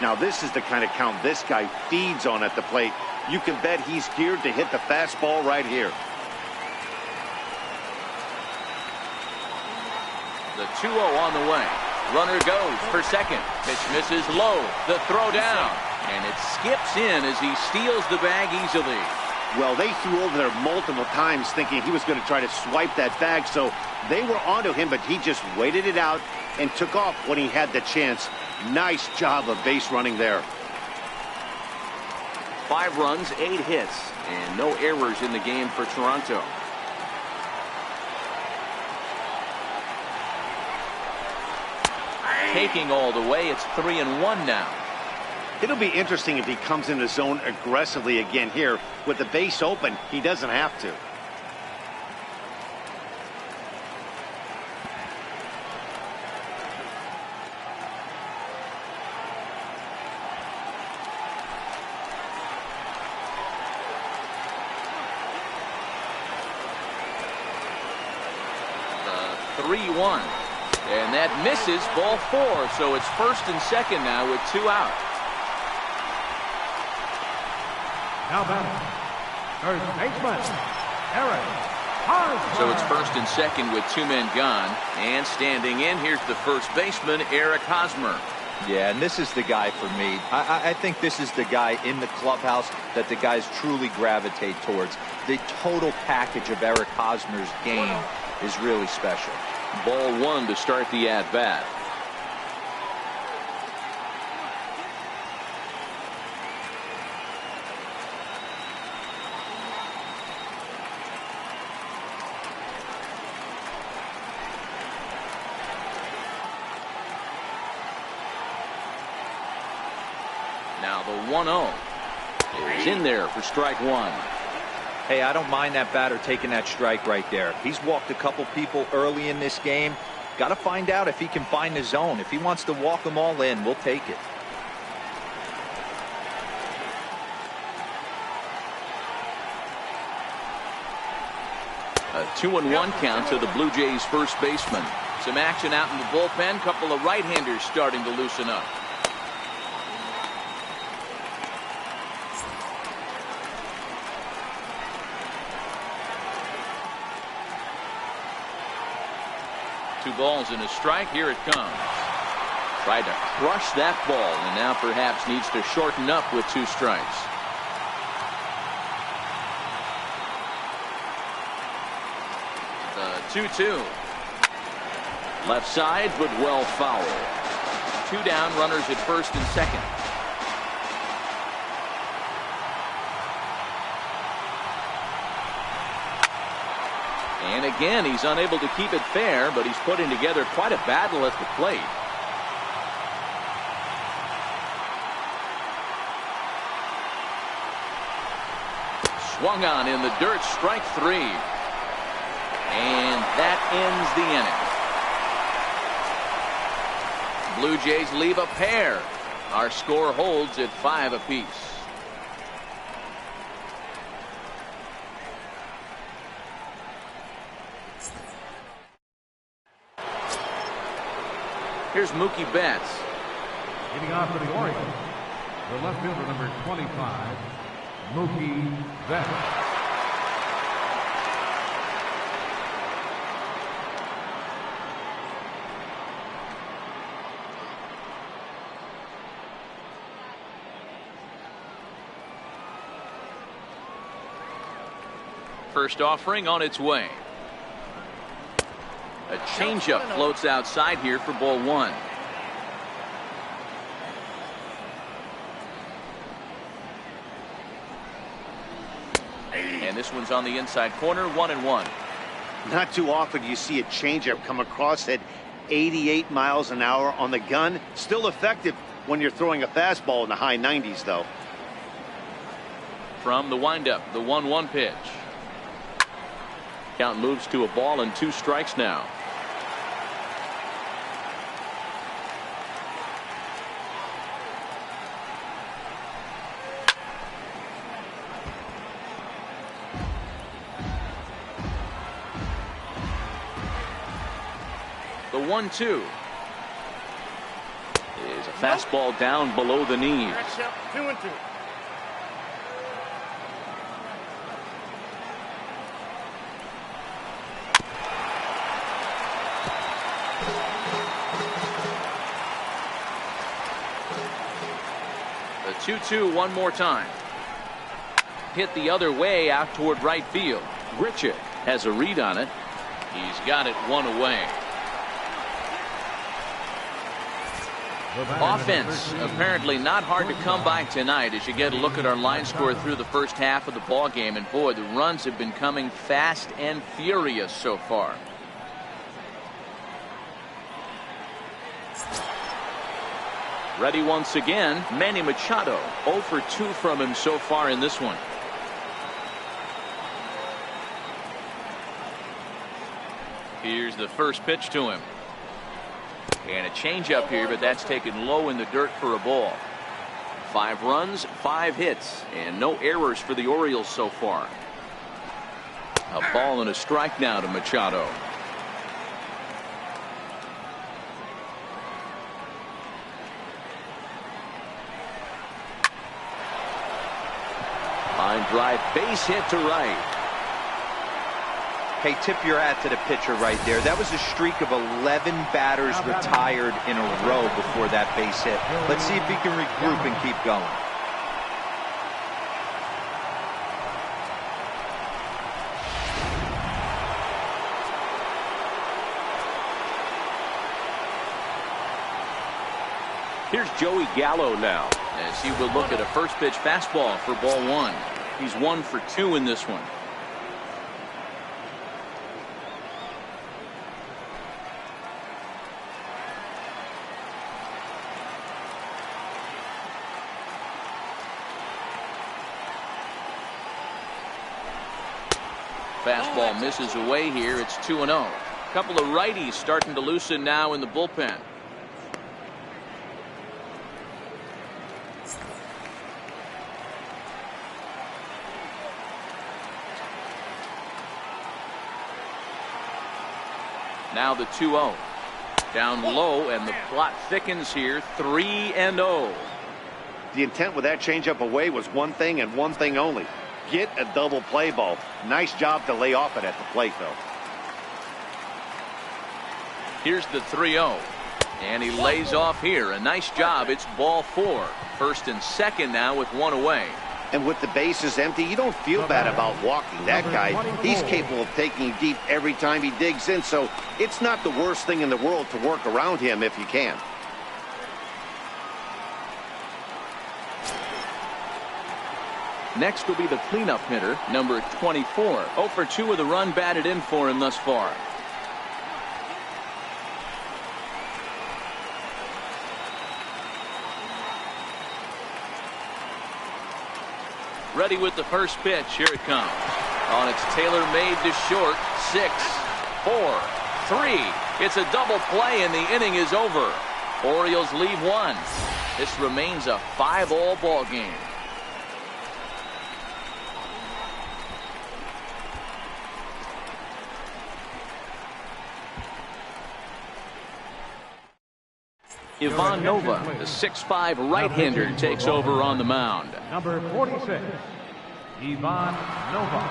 Now this is the kind of count this guy feeds on at the plate. You can bet he's geared to hit the fastball right here. The 2-0 on the way. Runner goes for second. Pitch misses low. The throw down. And it skips in as he steals the bag easily. Well, they threw over there multiple times thinking he was going to try to swipe that bag, so they were onto him, but he just waited it out and took off when he had the chance. Nice job of base running there. 5 runs, 8 hits, and no errors in the game for Toronto. Taking all the way, it's 3-1 now. It'll be interesting if he comes in the zone aggressively again here. With the base open, he doesn't have to. The 3-1. And that misses, ball 4. So it's first and second now with 2 out. Now batting, first baseman, Eric Hosmer. So it's first and second with 2 men gone. And standing in, here's the first baseman, Eric Hosmer. Yeah, and this is the guy for me. I think this is the guy in the clubhouse that the guys truly gravitate towards. The total package of Eric Hosmer's game is really special. Ball 1 to start the at-bat. Now the 1-0 is in there for strike 1. Hey, I don't mind that batter taking that strike right there. He's walked a couple people early in this game. Got to find out if he can find the zone. If he wants to walk them all in, we'll take it. A 2-1 count to the Blue Jays first baseman. Some action out in the bullpen. Couple of right-handers starting to loosen up. Two balls and a strike. Here it comes. Tried to crush that ball, and now perhaps needs to shorten up with 2 strikes. The 2-2. Left side, but well foul. 2 down, runners at first and second. And again, he's unable to keep it fair, but he's putting together quite a battle at the plate. Swung on in the dirt, strike 3. And that ends the inning. Blue Jays leave a pair. Our score holds at 5 apiece. Here's Mookie Betts. Getting off for the Orioles, the left fielder number 25, Mookie Betts. First offering on its way. A changeup floats outside here for ball 1. And this one's on the inside corner, 1-1. Not too often you see a changeup come across at 88 miles an hour on the gun. Still effective when you're throwing a fastball in the high 90s, though. From the windup, the 1-1 pitch. Count moves to a ball and 2 strikes now. The 1-2 is a fastball down below the knees. 2-2. The 2-2 one more time. hit the other way out toward right field. Grichuk has a read on it. He's got it one away. Offense apparently not hard to come by tonight as you get a look at our line score through the first half of the ball game, and boy, the runs have been coming fast and furious so far. Ready once again, Manny Machado. 0 for 2 from him so far in this one. Here's the first pitch to him. And a changeup here, but that's taken low in the dirt for a ball. 5 runs, 5 hits, and no errors for the Orioles so far. A ball and a strike now to Machado. Line drive, base hit to right. Hey, tip your hat to the pitcher right there. That was a streak of 11 batters retired in a row before that base hit. Let's see if he can regroup and keep going. Here's Joey Gallo now as he will look at a first pitch fastball for ball 1. He's 1 for 2 in this one. Fastball misses away here. It's 2-0. Couple of righties starting to loosen now in the bullpen. Now the 2-0. Down low, and the plot thickens here. 3-0. The intent with that changeup away was one thing and one thing only. Get a double play ball. Nice job to lay off it at the plate, though. Here's the 3-0. And he lays off here. A nice job. It's ball 4. First and second now with 1 away. And with the bases empty, you don't feel bad about walking that guy. He's capable of taking you deep every time he digs in, so it's not the worst thing in the world to work around him if you can. Next will be the cleanup hitter, number 24. 0 for 2 with a run batted in for him thus far. Ready with the first pitch. Here it comes. On its tailor-made to short. 6, 4, 3. It's a double play and the inning is over. Orioles lead 1. This remains a 5-all ball game. Ivan Nova, the 6'5" right-hander, takes over on the mound. Number 46, Ivan Nova.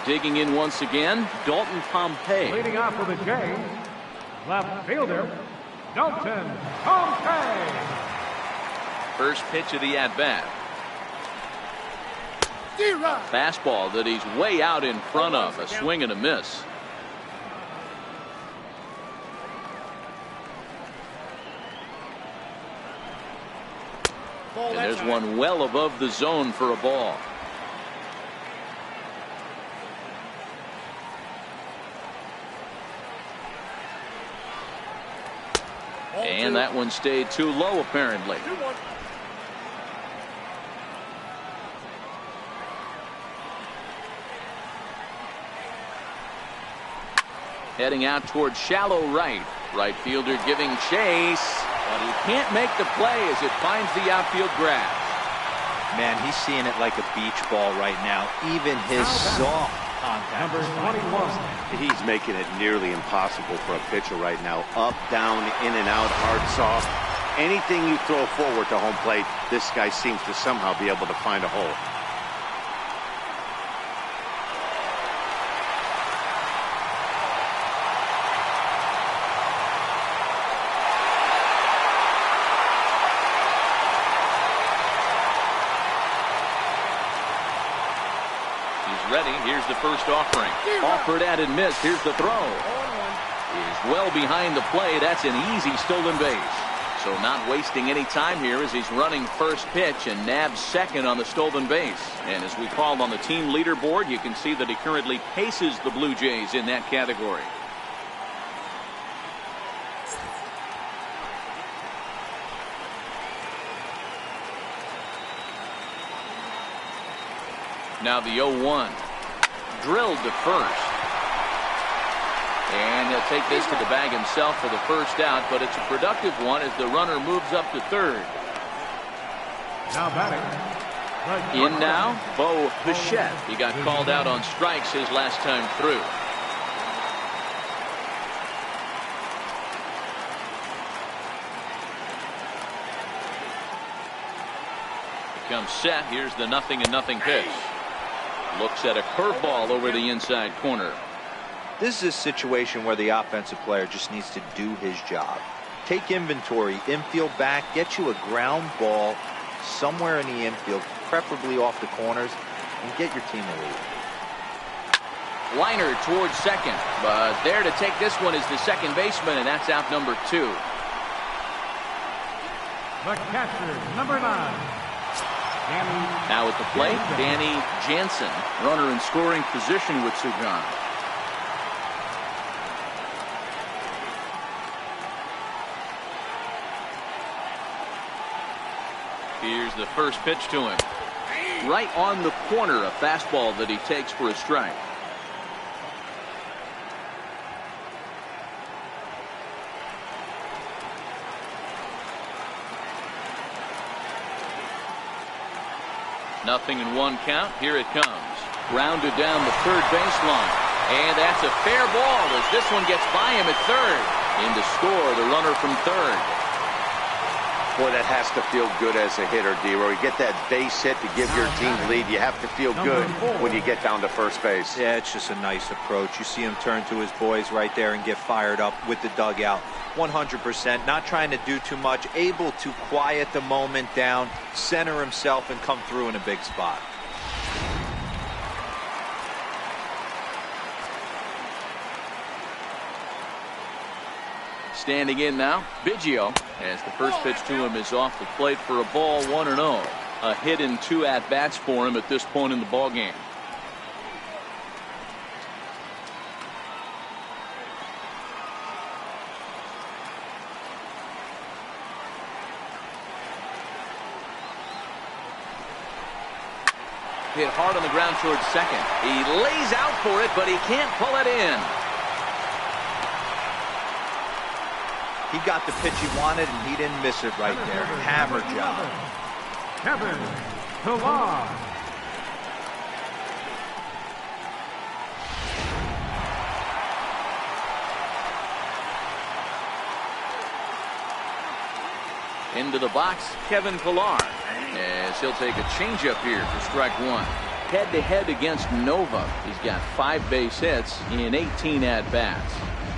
Digging in once again, Dalton Pompey. Leading off for the Jays, left fielder, Dalton Pompey. First pitch of the at-bat. Fastball that he's way out in front of. A swing and a miss. And there's one well above the zone for a ball. And that one stayed too low apparently. Heading out towards shallow right. Right fielder giving chase, but he can't make the play as it finds the outfield grass. Man, he's seeing it like a beach ball right now. Even his soft contact. Number 21. He's making it nearly impossible for a pitcher right now. Up, down, in and out, hard, soft. Anything you throw forward to home plate, this guy seems to somehow be able to find a hole. ready. Here's the first offering. Offered at and missed. Here's the throw. He's well behind the play. That's an easy stolen base. So not wasting any time here as he's running first pitch and nabs second on the stolen base. And as we called on the team leaderboard, you can see that he currently paces the Blue Jays in that category. Now the 0-1. Drilled to first. And he'll take this to the bag himself for the first out, but it's a productive one as the runner moves up to third. Now batting. In now, Bo Bichette. He got called out on strikes his last time through. He comes set. Here's the 0-0 pitch. Looks at a curveball over the inside corner. This is a situation where the offensive player just needs to do his job. Take inventory, infield back, get you a ground ball somewhere in the infield, preferably off the corners, and get your team a lead. Liner towards second, but there to take this one is the second baseman, and that's out number 2. The catcher, number 9. Now at the plate, Danny Jansen, runner in scoring position with Sugan. Here's the first pitch to him. Right on the corner, a fastball that he takes for a strike. Nothing in one count. Here it comes. Grounded down the third baseline. And that's a fair ball as this one gets by him at third. In to score the runner from third. Boy, that has to feel good as a hitter, D-Roy. You get that base hit to give your team lead. You have to feel good when you get down to first base. Yeah, it's just a nice approach. You see him turn to his boys right there and get fired up with the dugout. 100%, not trying to do too much, able to quiet the moment down, center himself, and come through in a big spot. Standing in now, Biggio, as the first pitch to him is off the plate for a ball, 1-0. A hit in 2 at-bats for him at this point in the ballgame. Hit hard on the ground towards second. He lays out for it, but he can't pull it in. He got the pitch he wanted, and he didn't miss it right there. Hammer job. Kevin Pillar. Into the box, Kevin Pillar, as he'll take a changeup here for strike 1. Head-to-head against Nova. He's got 5 base hits in 18 at-bats.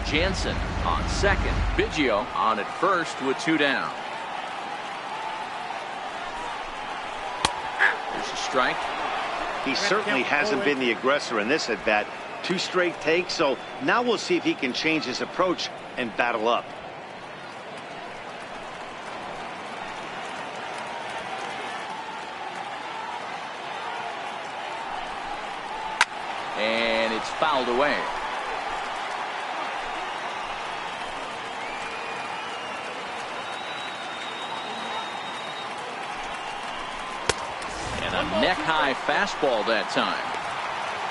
Jansen on second. Biggio on at first with 2 down. There's a strike. He certainly hasn't been the aggressor in this at-bat. 2 straight takes, so now we'll see if he can change his approach and battle up. And it's fouled away. And a neck-high fastball that time.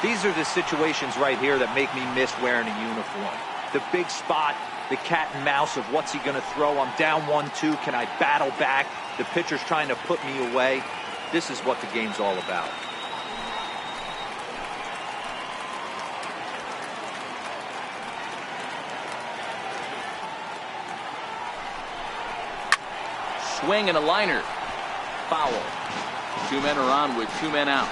These are the situations right here that make me miss wearing a uniform. The big spot, the cat and mouse of what's he going to throw. I'm down 1-2. Can I battle back? The pitcher's trying to put me away. This is what the game's all about. Swing and a liner. Foul. 2 men are on with 2 men out.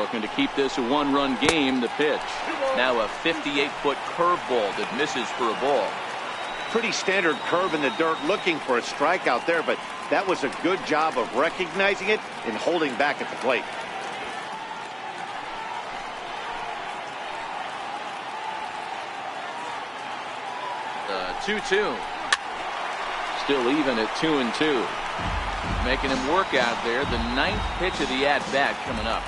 Looking to keep this a one-run game. The pitch. Now a 58-foot curveball that misses for a ball. Pretty standard curve in the dirt, looking for a strikeout there, but that was a good job of recognizing it and holding back at the plate. The 2-2. Still even at 2-2. Making him work out there. The 9th pitch of the at-bat coming up.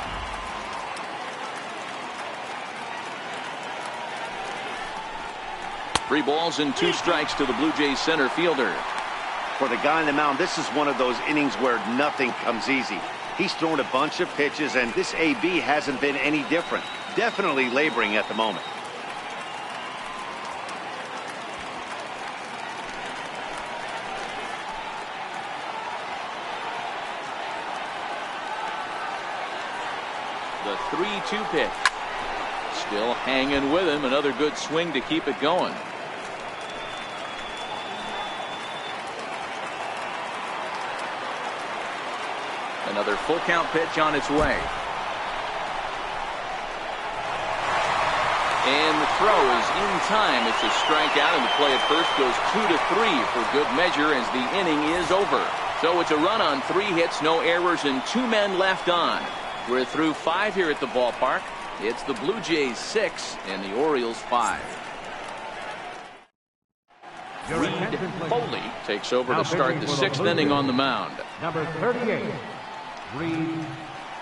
Three balls and 2 strikes to the Blue Jays center fielder. For the guy on the mound, this is one of those innings where nothing comes easy. He's thrown a bunch of pitches, and this AB hasn't been any different. Definitely laboring at the moment. The 3-2 pitch. Still hanging with him. Another good swing to keep it going. Another full count pitch on its way. And the throw is in time. It's a strikeout, and the play at first goes 2-3 for good measure as the inning is over. So it's a run on 3 hits, no errors, and 2 men left on. We're through 5 here at the ballpark. It's the Blue Jays 6 and the Orioles 5. Reed Foley takes over to start the 6th inning on the mound. Number 38, Reed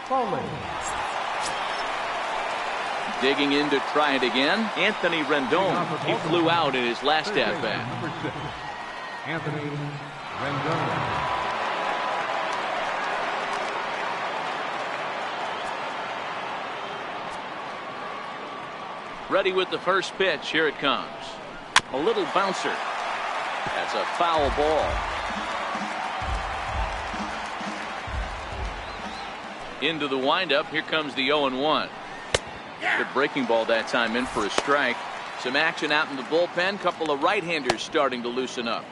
Foley. Digging in to try it again. Anthony Rendon. He flew out in his last at bat. Number 6, Anthony Rendon. Ready with the first pitch. Here it comes. A little bouncer. That's a foul ball. Into the windup. Here comes the 0-1. Good breaking ball that time, in for a strike. Some action out in the bullpen. Couple of right-handers starting to loosen up.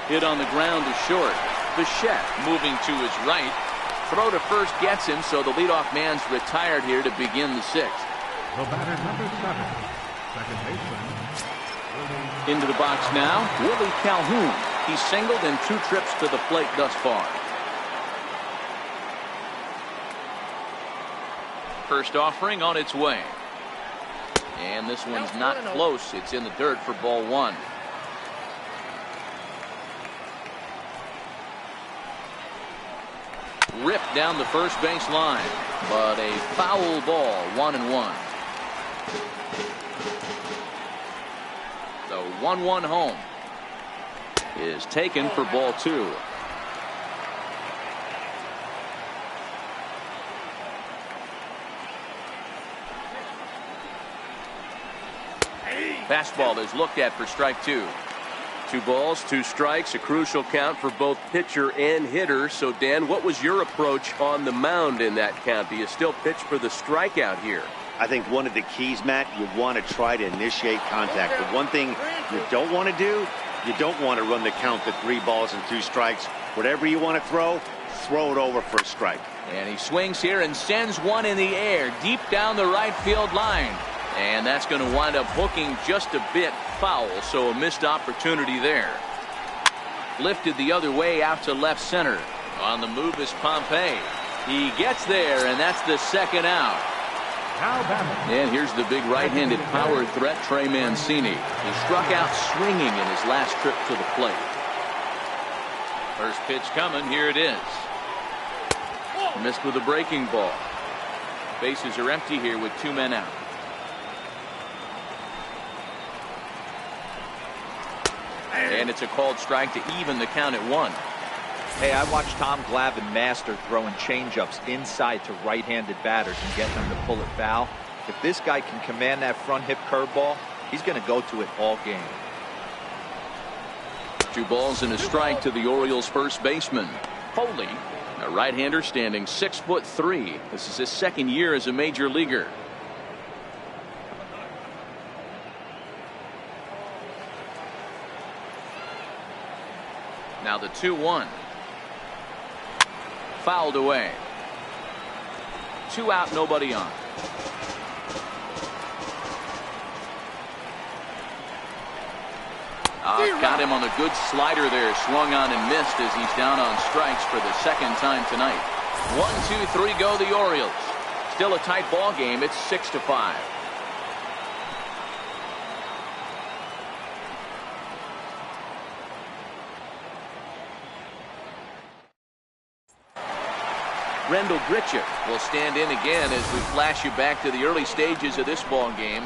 Hit on the ground to short. Bichette moving to his right. Throw to first gets him, so the leadoff man's retired here to begin the 6th. The batter, number 7, second baseman. Into the box now, Willie Calhoun. He's singled in 2 trips to the plate thus far. First offering on its way. And this one's not close. It's in the dirt for ball 1. Ripped down the first base line, but a foul ball. 1-1. The 1-1 home is taken for ball 2. Fastball is looked at for strike 2. 2 balls, 2 strikes, a crucial count for both pitcher and hitter. So, Dan, what was your approach on the mound in that count? Do you still pitch for the strikeout here? I think one of the keys, Matt, you want to try to initiate contact. The one thing you don't want to do, you don't want to run the count to 3 balls and 2 strikes. Whatever you want to throw it over for a strike. And he swings here and sends one in the air deep down the right field line. And that's going to wind up hooking just a bit foul, so a missed opportunity there. Lifted the other way out to left center. On the move is Pompey. He gets there, and that's the 2nd out. And here's the big right-handed power threat, Trey Mancini. He struck out swinging in his last trip to the plate. First pitch coming. Here it is. Missed with a breaking ball. Bases are empty here with 2 men out. And it's a called strike to even the count at 1. Hey, I watched Tom Glavine master throwing changeups inside to right-handed batters and get them to pull it foul. If this guy can command that front hip curveball, he's going to go to it all game. 2 balls and a strike to the Orioles first baseman. Foley, a right-hander standing 6'3". This is his 2nd year as a major leaguer. Now the 2-1. Fouled away. 2 out, nobody on. Got him on a good slider there. Swung on and missed as he's down on strikes for the second time tonight. 1, 2, 3 go the Orioles. Still a tight ball game. It's 6-5. Rendell Grichuk will stand in again as we flash you back to the early stages of this ball game.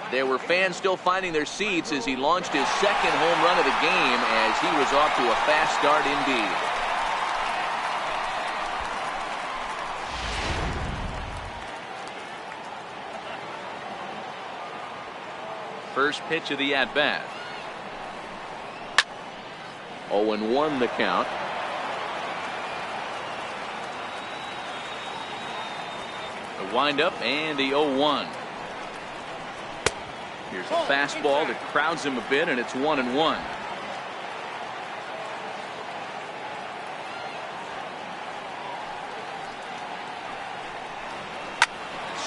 There were fans still finding their seats as he launched his second home run of the game as he was off to a fast start indeed. First pitch of the at-bat. 0-1 the count. The windup and the 0-1. Here's a fastball that crowds him a bit, and it's 1-1.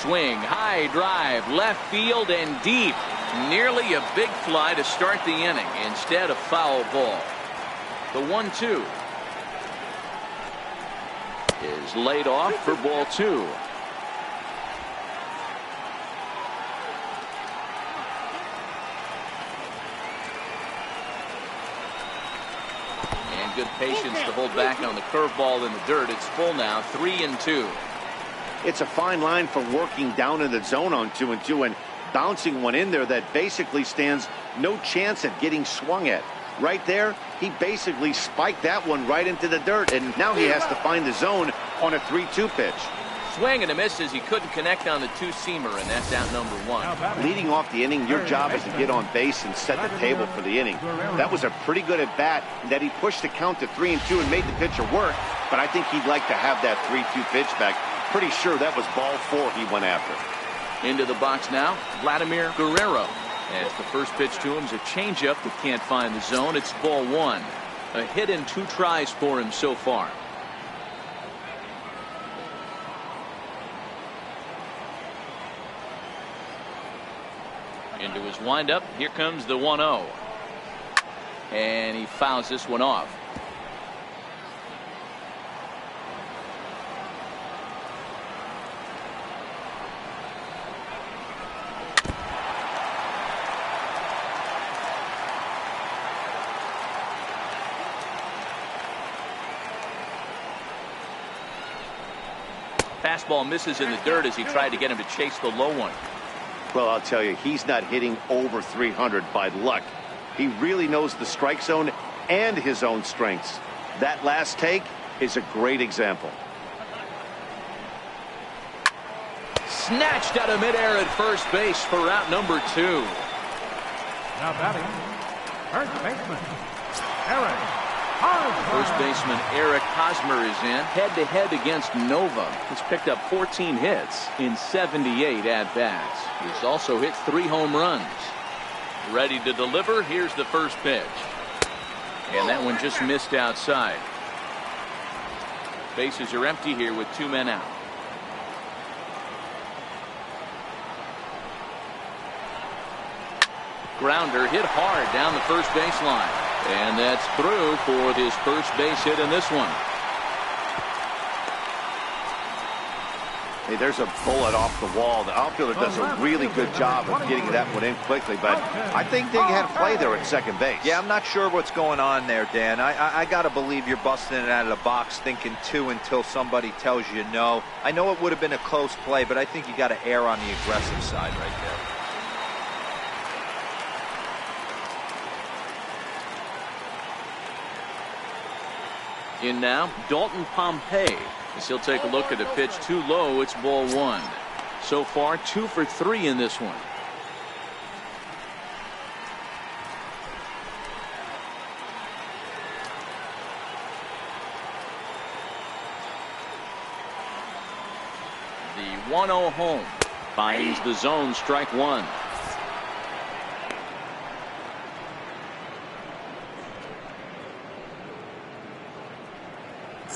Swing, high drive, left field and deep. Nearly a big fly to start the inning. Instead, a foul ball. The 1-2 is laid off for ball 2. Good patience to hold back on the curveball in the dirt. It's full now, 3-2. It's a fine line for working down in the zone on 2-2 and bouncing one in there that basically stands no chance at getting swung at. Right there, he basically spiked that one right into the dirt, and now he has to find the zone on a 3-2 pitch. Swing and a miss as he couldn't connect on the 2-seamer, and that's out number 1. Leading off the inning, your job is to get on base and set the table for the inning. That was a pretty good at bat that he pushed the count to 3-2 and made the pitcher work, but I think he'd like to have that 3-2 pitch back. Pretty sure that was ball 4 he went after. Into the box now, Vladimir Guerrero. As the first pitch to him is a changeup that can't find the zone. It's ball 1. A hit in 2 tries for him so far. Into his windup. Here comes the 1-0. And he fouls this one off. Fastball misses in the dirt as he tried to get him to chase the low one. Well, I'll tell you, he's not hitting over 300 by luck. He really knows the strike zone and his own strengths. That last take is a great example. Snatched out of midair at first base for out number 2. Now batting, first baseman, Eric Hosmer. First baseman Eric Hosmer is in, head-to-head against Nova. He's picked up 14 hits in 78 at-bats. He's also hit 3 home runs. Ready to deliver. Here's the first pitch. And that one just missed outside. Bases are empty here with 2 men out. Grounder hit hard down the first baseline. And that's through for his first base hit in this one. Hey, there's a bullet off the wall. The outfielder does a really good job of getting that one in quickly, but I think they had a play there at second base. Yeah, I'm not sure what's going on there, Dan. I got to believe you're busting it out of the box thinking 2 until somebody tells you no. I know it would have been a close play, but I think you got to err on the aggressive side right there. In now, Dalton Pompey. As he'll take a look at a pitch too low, it's ball 1. So far, 2 for 3 in this one. The 1-0 home finds the zone, strike 1.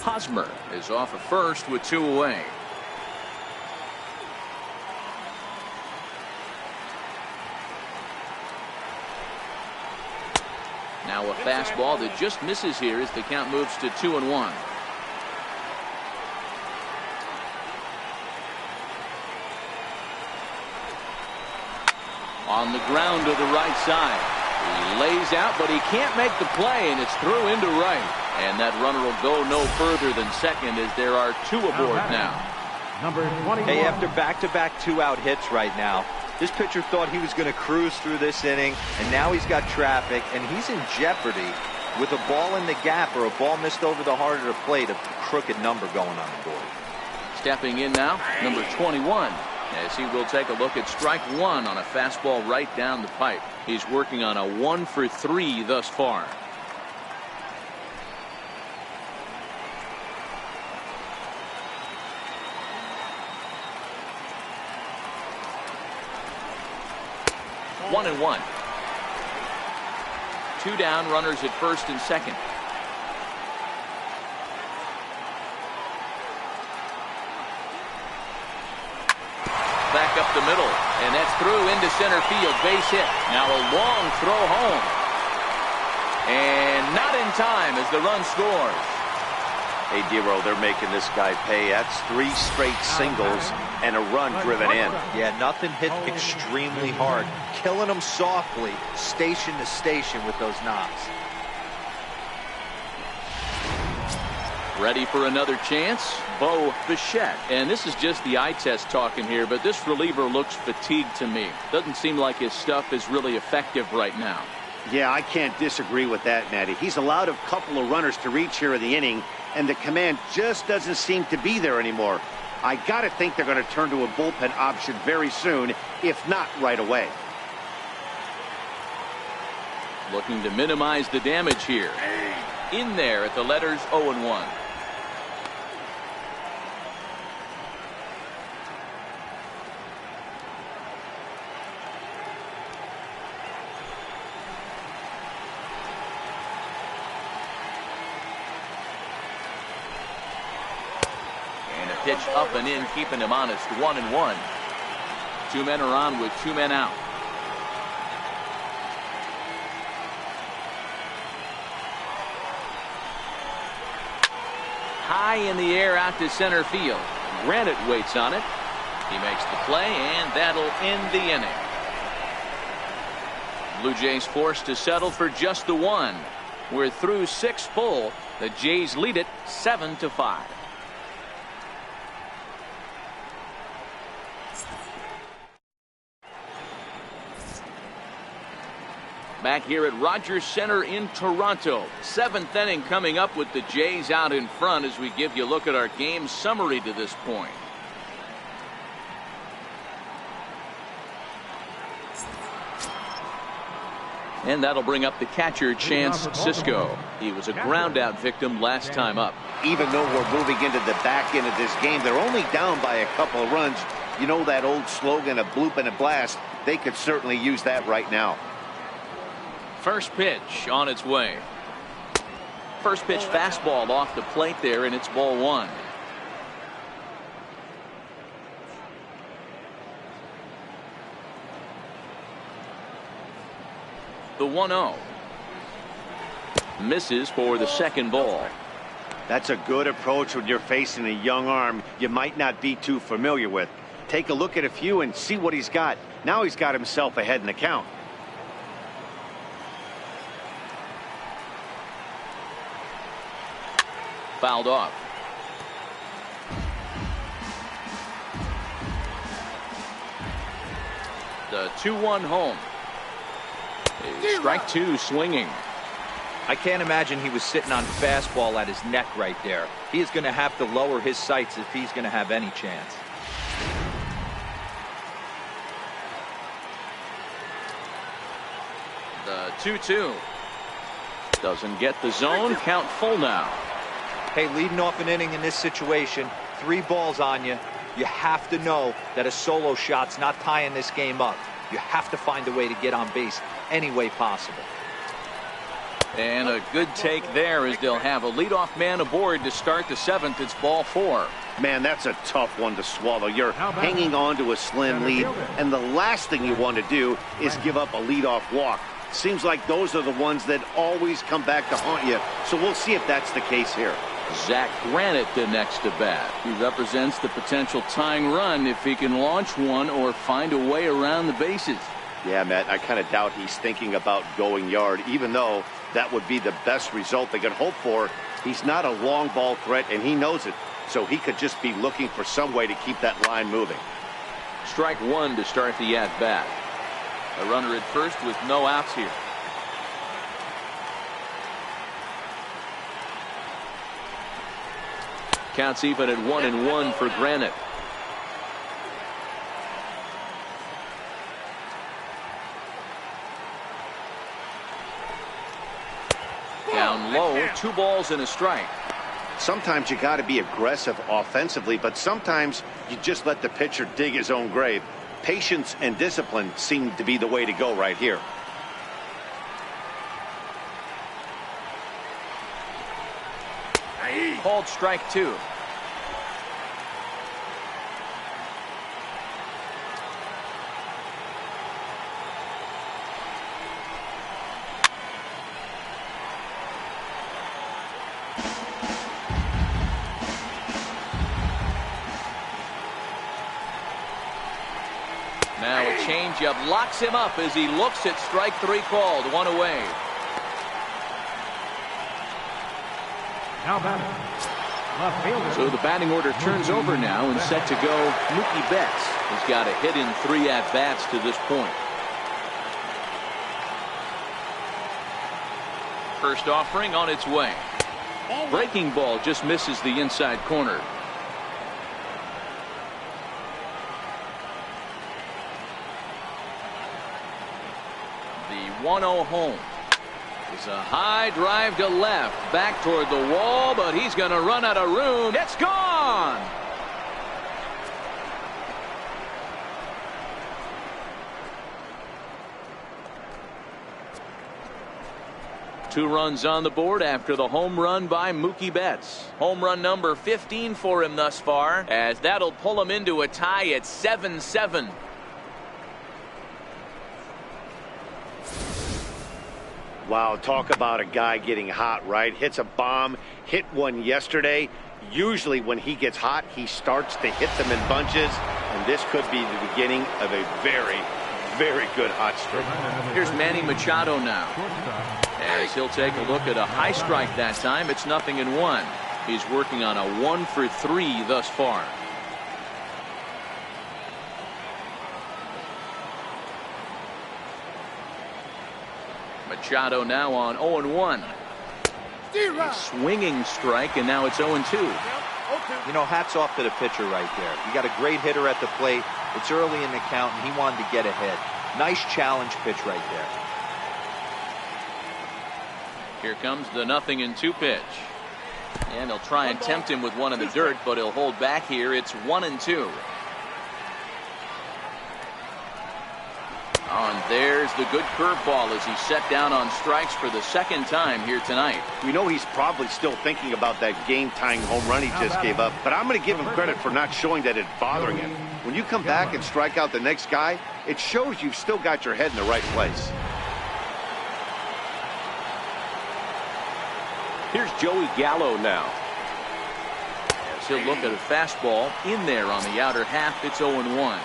Hosmer is off at first with 2 away. Now a fastball that just misses here as the count moves to 2-1. On the ground to the right side. He lays out, but he can't make the play, and it's through into right. And that runner will go no further than second as there are 2 aboard now. Number 21. Hey, after back-to-back 2-out hits right now, this pitcher thought he was going to cruise through this inning, and now he's got traffic, and he's in jeopardy with a ball in the gap or a ball missed over the heart of the plate, a crooked number going on the board. Stepping in now, number 21, as he will take a look at strike 1 on a fastball right down the pipe. He's working on a 1-for-3 thus far. One and one. 2 down, runners at first and second. Back up the middle, and that's through into center field. Base hit. Now a long throw home. And not in time as the run scores. Hey, Dero, they're making this guy pay. That's 3 straight singles and a run driven in. Yeah, nothing hit extremely hard. Killing them softly, station to station with those knocks. Ready for another chance? Bo Bichette. And this is just the eye test talking here, but this reliever looks fatigued to me. Doesn't seem like his stuff is really effective right now. Yeah, I can't disagree with that, Matty. He's allowed a couple of runners to reach here in the inning, and the command just doesn't seem to be there anymore. I got to think they're going to turn to a bullpen option very soon, if not right away. Looking to minimize the damage here. In there at the letters 0-1. Pitch up and in, keeping him honest. 1-1. 2 men are on with 2 men out. High in the air out to center field. Granite waits on it. He makes the play, and that'll end the inning. Blue Jays forced to settle for just the 1. We're through 6 full. The Jays lead it 7-5. Back here at Rogers Center in Toronto. 7th inning coming up with the Jays out in front as we give you a look at our game summary to this point. And that'll bring up the catcher, Chance Sisco. He was a ground out victim last time up. Even though we're moving into the back end of this game, they're only down by a couple of runs. You know that old slogan, a bloop and a blast. They could certainly use that right now. First pitch on its way. First pitch fastball off the plate there, and it's ball 1. The 1-0. Misses for the second ball. That's a good approach when you're facing a young arm you might not be too familiar with. Take a look at a few and see what he's got. Now he's got himself ahead in the count. Fouled off. The 2-1 home. Strike 2 swinging. I can't imagine he was sitting on fastball at his neck right there. He is going to have to lower his sights if he's going to have any chance. The 2-2. Doesn't get the zone. Count full now. Hey, leading off an inning in this situation, 3 balls on you. You have to know that a solo shot's not tying this game up. You have to find a way to get on base any way possible. And a good take there as they'll have a leadoff man aboard to start the 7th. It's ball 4. Man, that's a tough one to swallow. You're hanging on to a slim lead, and the last thing you want to do is give up a leadoff walk. Seems like those are the ones that always come back to haunt you. So we'll see if that's the case here. Zach Granite the next to bat. He represents the potential tying run if he can launch one or find a way around the bases. Yeah, Matt, I kind of doubt he's thinking about going yard, even though that would be the best result they could hope for. He's not a long ball threat, and he knows it. So he could just be looking for some way to keep that line moving. Strike 1 to start the at-bat. A runner at first with no outs here. Counts even at 1-1 for Granite. Down low, 2 balls and a strike. Sometimes you got to be aggressive offensively, but sometimes you just let the pitcher dig his own grave. Patience and discipline seem to be the way to go right here. Called strike 2. Now a changeup locks him up as he looks at strike 3 called. 1 away. Now batting, left fielder. So the batting order turns over now and set to go Mookie Betts. He's got a hit in 3 at-bats to this point. First offering on its way. Breaking ball just misses the inside corner. The 1-0 home. It's a high drive to left, back toward the wall, but he's going to run out of room. It's gone. Two runs on the board after the home run by Mookie Betts. Home run number 15 for him thus far, as that'll pull him into a tie at 7-7. Wow, talk about a guy getting hot, right? Hits a bomb, hit one yesterday. Usually when he gets hot, he starts to hit them in bunches, and this could be the beginning of a very, very good hot streak. Here's Manny Machado now, as he'll take a look at a high strike that time. It's 0-1. He's working on a 1 for 3 thus far. Machado now on 0-1. A swinging strike, and now it's 0-2. You know, hats off to the pitcher right there. You got a great hitter at the plate. It's early in the count, and he wanted to get ahead. Nice challenge pitch right there. Here comes the 0-2 pitch. And they'll try and tempt him with one in the dirt, but he'll hold back here. It's 1-2. And there's the good curveball as he's set down on strikes for the second time here tonight. We know he's probably still thinking about that game-tying home run he just gave up, but I'm going to give him credit for not showing that it's bothering him. When you come back and strike out the next guy, it shows you've still got your head in the right place. Here's Joey Gallo now. As he'll look at a fastball in there on the outer half. It's 0-1.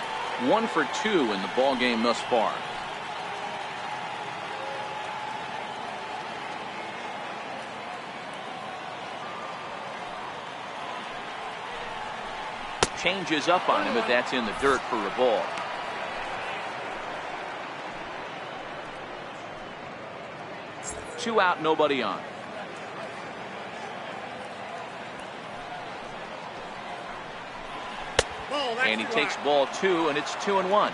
1 for 2 in the ball game thus far. Changes up on him, but that's in the dirt for a ball. Two out, nobody on. And he takes ball 2, and it's 2-1.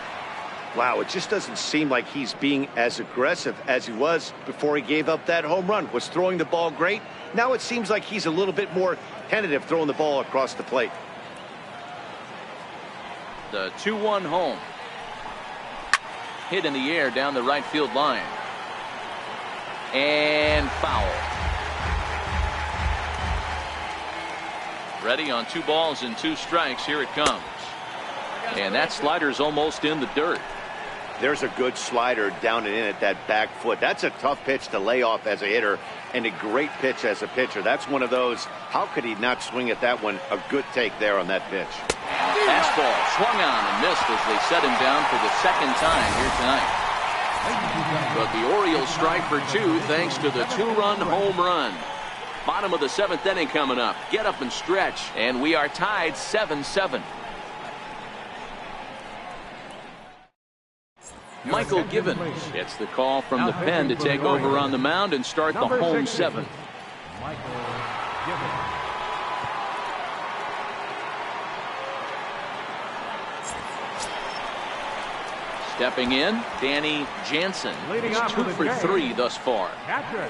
Wow, it just doesn't seem like he's being as aggressive as he was before he gave up that home run. Was throwing the ball great. Now it seems like he's a little bit more tentative throwing the ball across the plate. The 2-1 home. Hit in the air down the right field line. And foul. Ready on 2 balls and 2 strikes. Here it comes. And that slider's almost in the dirt. There's a good slider down and in at that back foot. That's a tough pitch to lay off as a hitter, and a great pitch as a pitcher. That's one of those, how could he not swing at that one? A good take there on that pitch. Fastball swung on and missed as they set him down for the 2nd time here tonight. But the Orioles strike for 2 thanks to the 2-run home run. Bottom of the 7th inning coming up. Get up and stretch, and we are tied 7-7. Michael Givens gets the call from the pen to take over on the mound and start the home 7th. Stepping in, Danny Jansen. He's 2 for 3 thus far. Catcher,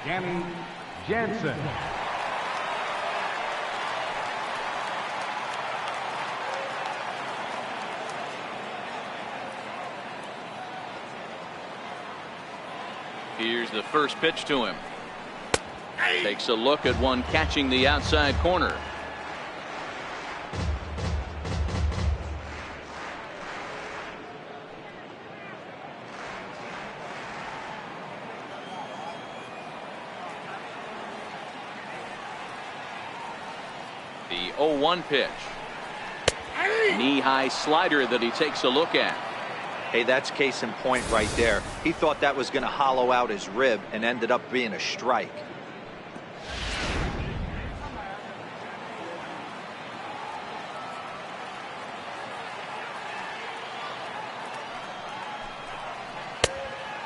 Danny Jansen. Here's the first pitch to him. Takes a look at one catching the outside corner. The 0-1 pitch. Knee-high slider that he takes a look at. Hey, that's case in point right there. He thought that was going to hollow out his rib and ended up being a strike.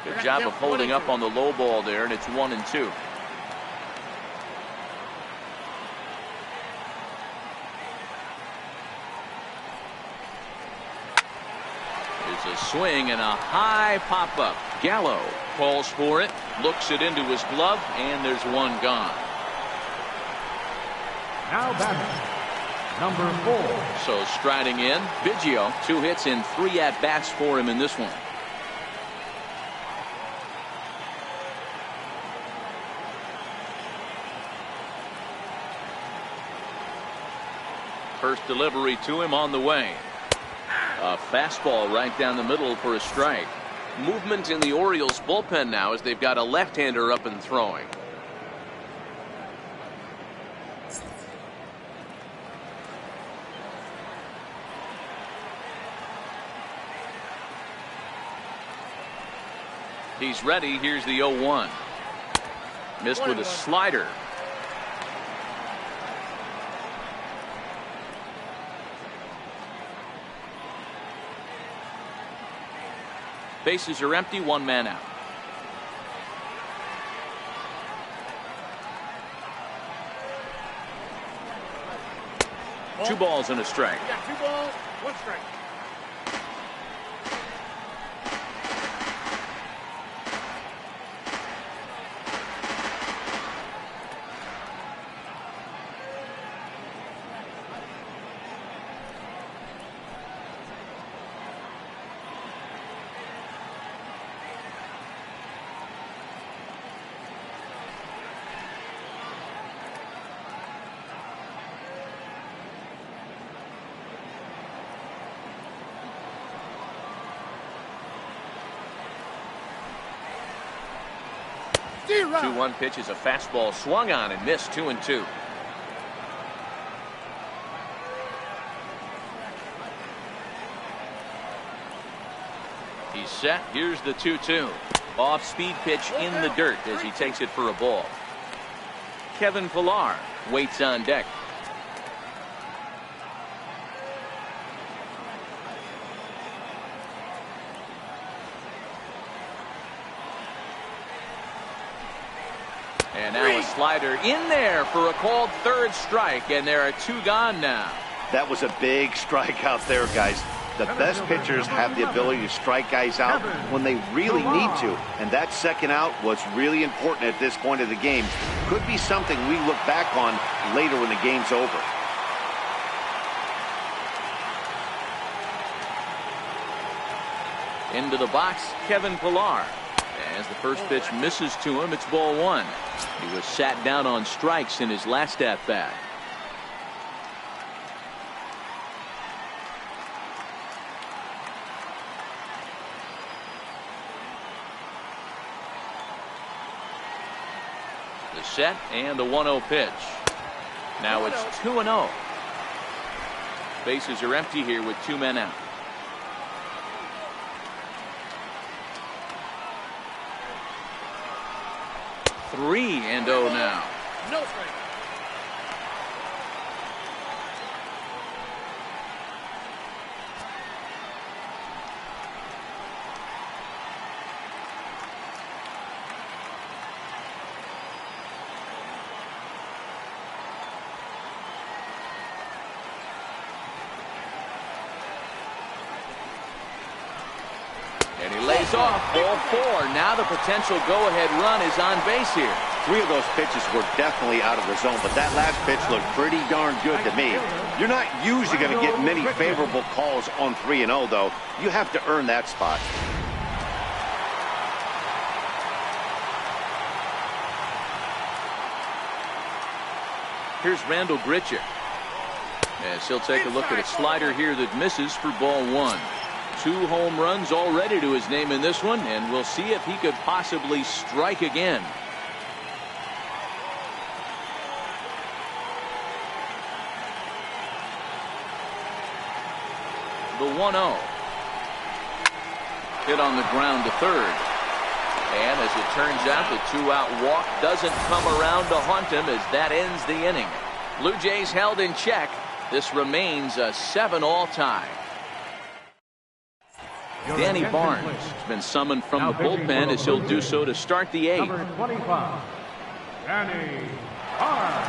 Good job of holding up on the low ball there, and it's 1-2. A swing and a high pop-up. Gallo calls for it, looks it into his glove, and there's one gone. Now batting, number 4. So striding in, Biggio. 2 hits and 3 at-bats for him in this one. First delivery to him on the way. A fastball right down the middle for a strike. Movement in the Orioles bullpen now as they've got a left-hander up and throwing. He's ready. Here's the 0-1. Missed with a slider. Bases are empty, 1 man out. Two balls and a strike. Yeah, 2 balls, 1 strike. The 2-1 pitch is a fastball swung on and missed. 2-2. He's set. Here's the 2-2. Off-speed pitch in the dirt as he takes it for a ball. Kevin Pillar waits on deck. And now a slider in there for a called 3rd strike, and there are 2 gone now. That was a big strike out there, guys. The best pitchers have the ability to strike guys out when they really need to, and that 2nd out was really important at this point of the game. Could be something we look back on later when the game's over. Into the box, Kevin Pillar. As the first pitch misses to him, it's ball one. He was sat down on strikes in his last at bat. The set and the 1-0 pitch. Now it's 2-0. Bases are empty here with 2 men out. Three and 0 now. No strike. And he lays off. Ball 4. Now the potential go-ahead run is on base here. 3 of those pitches were definitely out of the zone, but that last pitch looked pretty darn good to me. You're not usually going to get many favorable calls on 3-0, though. You have to earn that spot. Here's Randall Gritcher. As he'll take a look at a slider here that misses for ball 1. 2 home runs already to his name in this one, and we'll see if he could possibly strike again. The 1-0. Hit on the ground to third. And as it turns out, the 2-out walk doesn't come around to haunt him as that ends the inning. Blue Jays held in check. This remains a 7-all tie. Danny Barnes has been summoned from the bullpen as he'll do so to start the 8th. Number 25, Danny Barnes.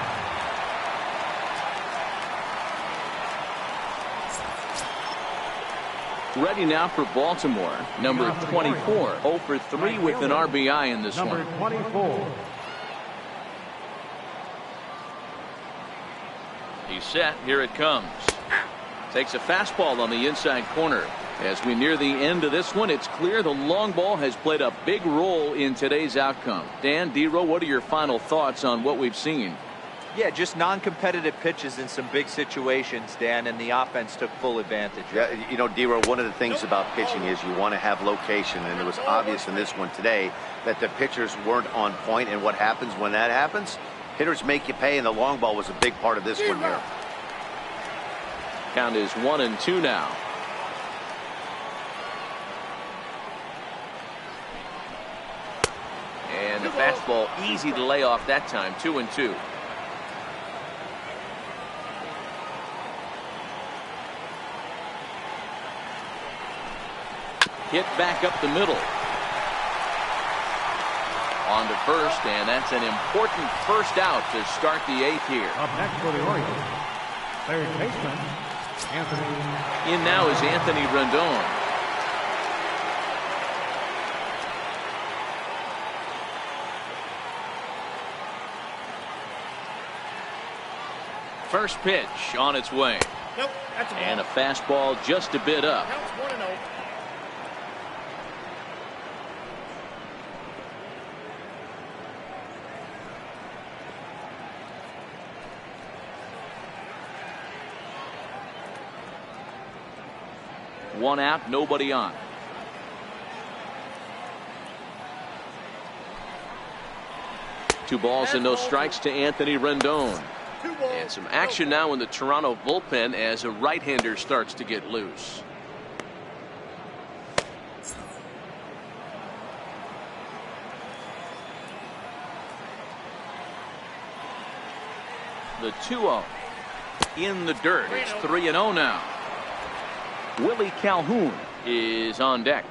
Ready now for Baltimore. Number 24, 0 for 3 with an RBI in this Number one. 24. He's set. Here it comes. Takes a fastball on the inside corner. As we near the end of this one, it's clear the long ball has played a big role in today's outcome. Dan, D-Row, what are your final thoughts on what we've seen? Yeah, just non-competitive pitches in some big situations, Dan, and the offense took full advantage. Yeah, you know, D-Row, one of the things about pitching is you want to have location, and it was obvious in this one today that the pitchers weren't on point, and what happens when that happens? Hitters make you pay, and the long ball was a big part of this one here. Count is 1-2 now. And the fastball easy to lay off that time. 2-2. Hit back up the middle. On to first, and that's an important first out to start the 8th here. Up next for the Orioles, third baseman, Anthony. In now is Anthony Rendon. First pitch on its way. Nope, that's a ball. And a fastball just a bit up. Counts 1-0. One out, nobody on. Two balls and no strikes to Anthony Rendon. And some action now in the Toronto bullpen as a right-hander starts to get loose. The 2-0 in the dirt. It's 3-0 now. Willie Calhoun is on deck.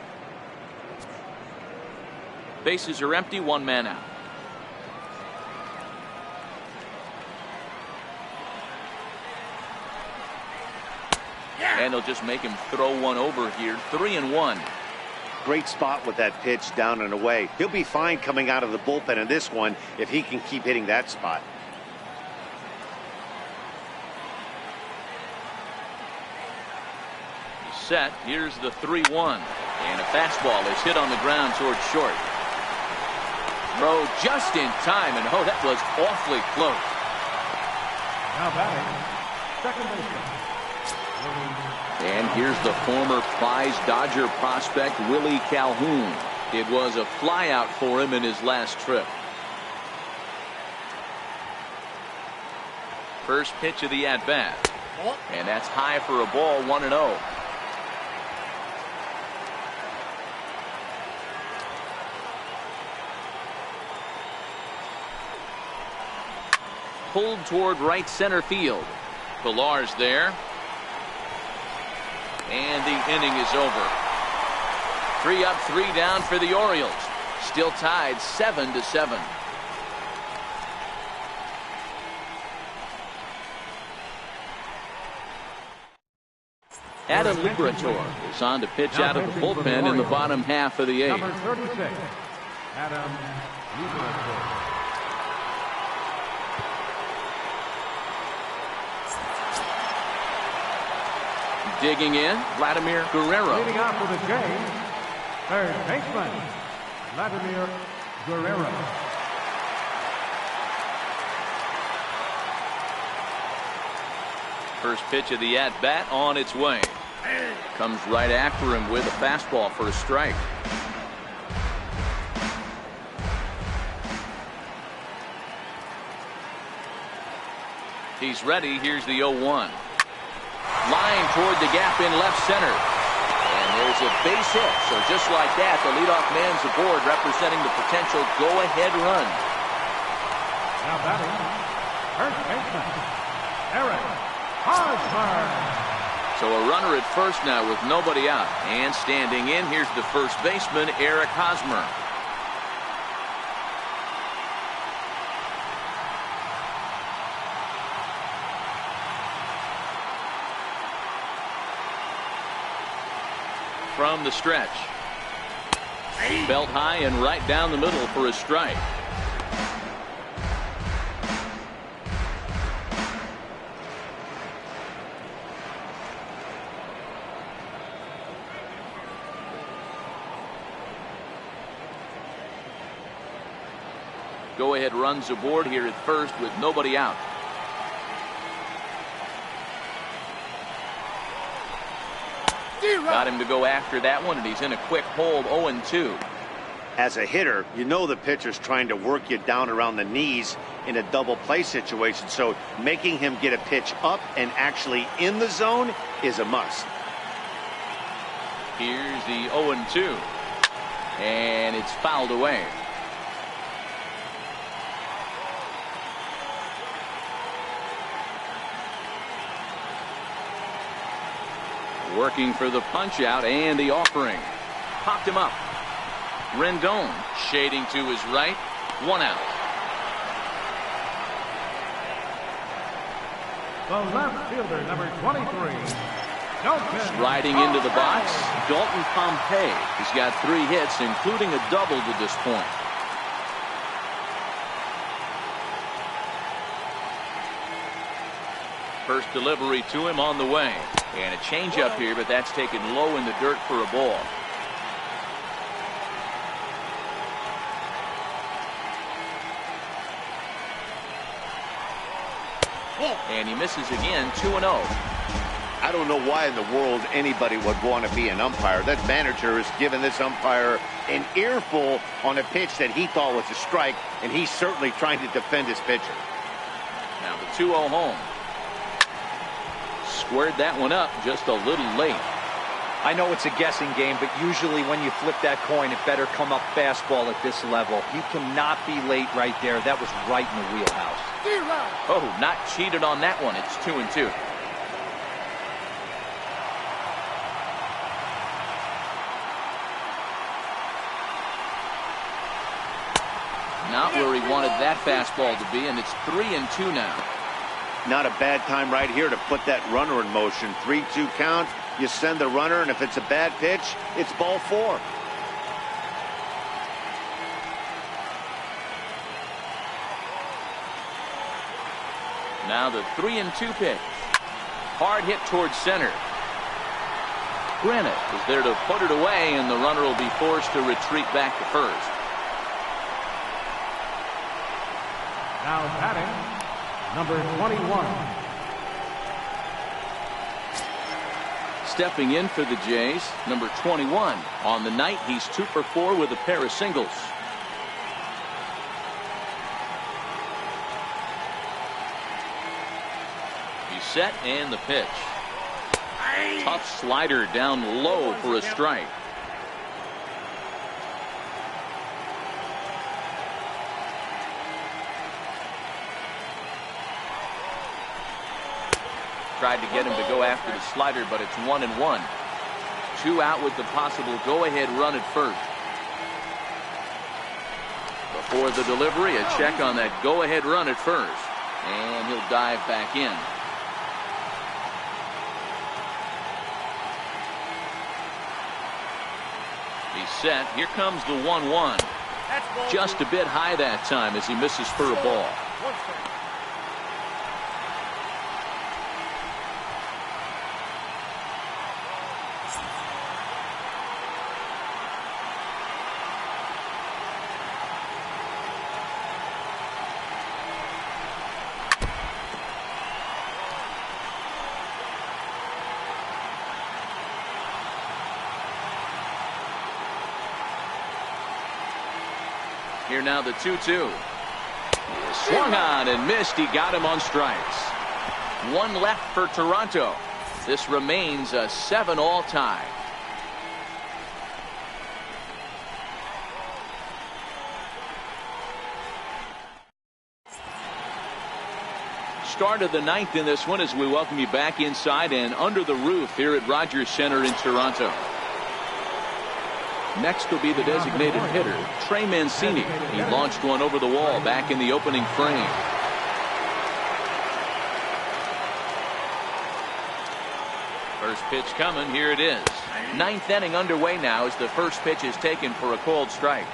Bases are empty, 1 man out. And they'll just make him throw one over here. 3-1. Great spot with that pitch down and away. He'll be fine coming out of the bullpen in this one if he can keep hitting that spot. He's set. Here's the 3-1. And a fastball is hit on the ground towards short. throw just in time, and oh, that was awfully close. Now batting, second baseman. And here's the former prize Dodger prospect, Willie Calhoun. It was a flyout for him in his last trip. First pitch of the at-bat. And that's high for a ball, 1-0. Pulled toward right center field. Pilar's there. And the inning is over. 3 up, 3 down for the Orioles. Still tied 7-7. Adam Liberator is on to pitch out of the bullpen in the bottom half of the 8th. Number 36, Adam Liberator. Digging in, Vladimir Guerrero. Leading off for the Jays, third baseman, Vladimir Guerrero. First pitch of the at-bat on its way. Comes right after him with a fastball for a strike. He's ready. Here's the 0-1. Line toward the gap in left center. And there's a base hit. So just like that, the leadoff man's aboard, representing the potential go-ahead run. Now batting, first baseman, Eric Hosmer. So a runner at first now with nobody out. And standing in, here's the first baseman, Eric Hosmer. From the stretch. Belt high and right down the middle for a strike. Go-ahead runs aboard here at first with nobody out. Got him to go after that one, and he's in a quick hold, 0-2. As a hitter, you know the pitcher's trying to work you down around the knees in a double play situation, so making him get a pitch up and actually in the zone is a must. Here's the 0-2, and it's fouled away. Working for the punch out and the offering. Popped him up. Rendon shading to his right. 1 out. The left fielder, number 23, Dalton. Striding into the box, Dalton Pompey. He's got 3 hits, including a double to this point. First delivery to him on the way. And a changeup here, but that's taken low in the dirt for a ball. And he misses again, 2-0. I don't know why in the world anybody would want to be an umpire. That manager has given this umpire an earful on a pitch that he thought was a strike, and he's certainly trying to defend his pitcher. Now the 2-0 home. Squared that one up just a little late. I know it's a guessing game, but usually when you flip that coin, it better come up fastball at this level. You cannot be late right there. That was right in the wheelhouse. Oh, not cheated on that one. It's 2-2. Not where he wanted that fastball to be, and it's 3-2 now. Not a bad time right here to put that runner in motion. 3-2 count. You send the runner, and if it's a bad pitch, it's ball 4. Now the 3-2 pitch. Hard hit towards center. Granite is there to put it away, and the runner will be forced to retreat back to first. Now batting, number 21. Stepping in for the Jays, number 21. On the night, he's 2 for 4 with a pair of singles. He's set and the pitch. Tough slider down low for a strike. Tried to get him to go after the slider, but it's 1-1. 2 out with the possible go-ahead run at first. Before the delivery, a check on that go-ahead run at first. And he'll dive back in. He's set. Here comes the 1-1. Just a bit high that time as he misses for a ball. Here now the 2-2. Swung on and missed. He got him on strikes. 1 left for Toronto. This remains a 7-all tie. Start of the 9th in this one as we welcome you back inside and under the roof here at Rogers Center in Toronto. Next will be the designated hitter, Trey Mancini. He launched one over the wall back in the opening frame. First pitch coming. Here it is. 9th inning underway now as the first pitch is taken for a called strike.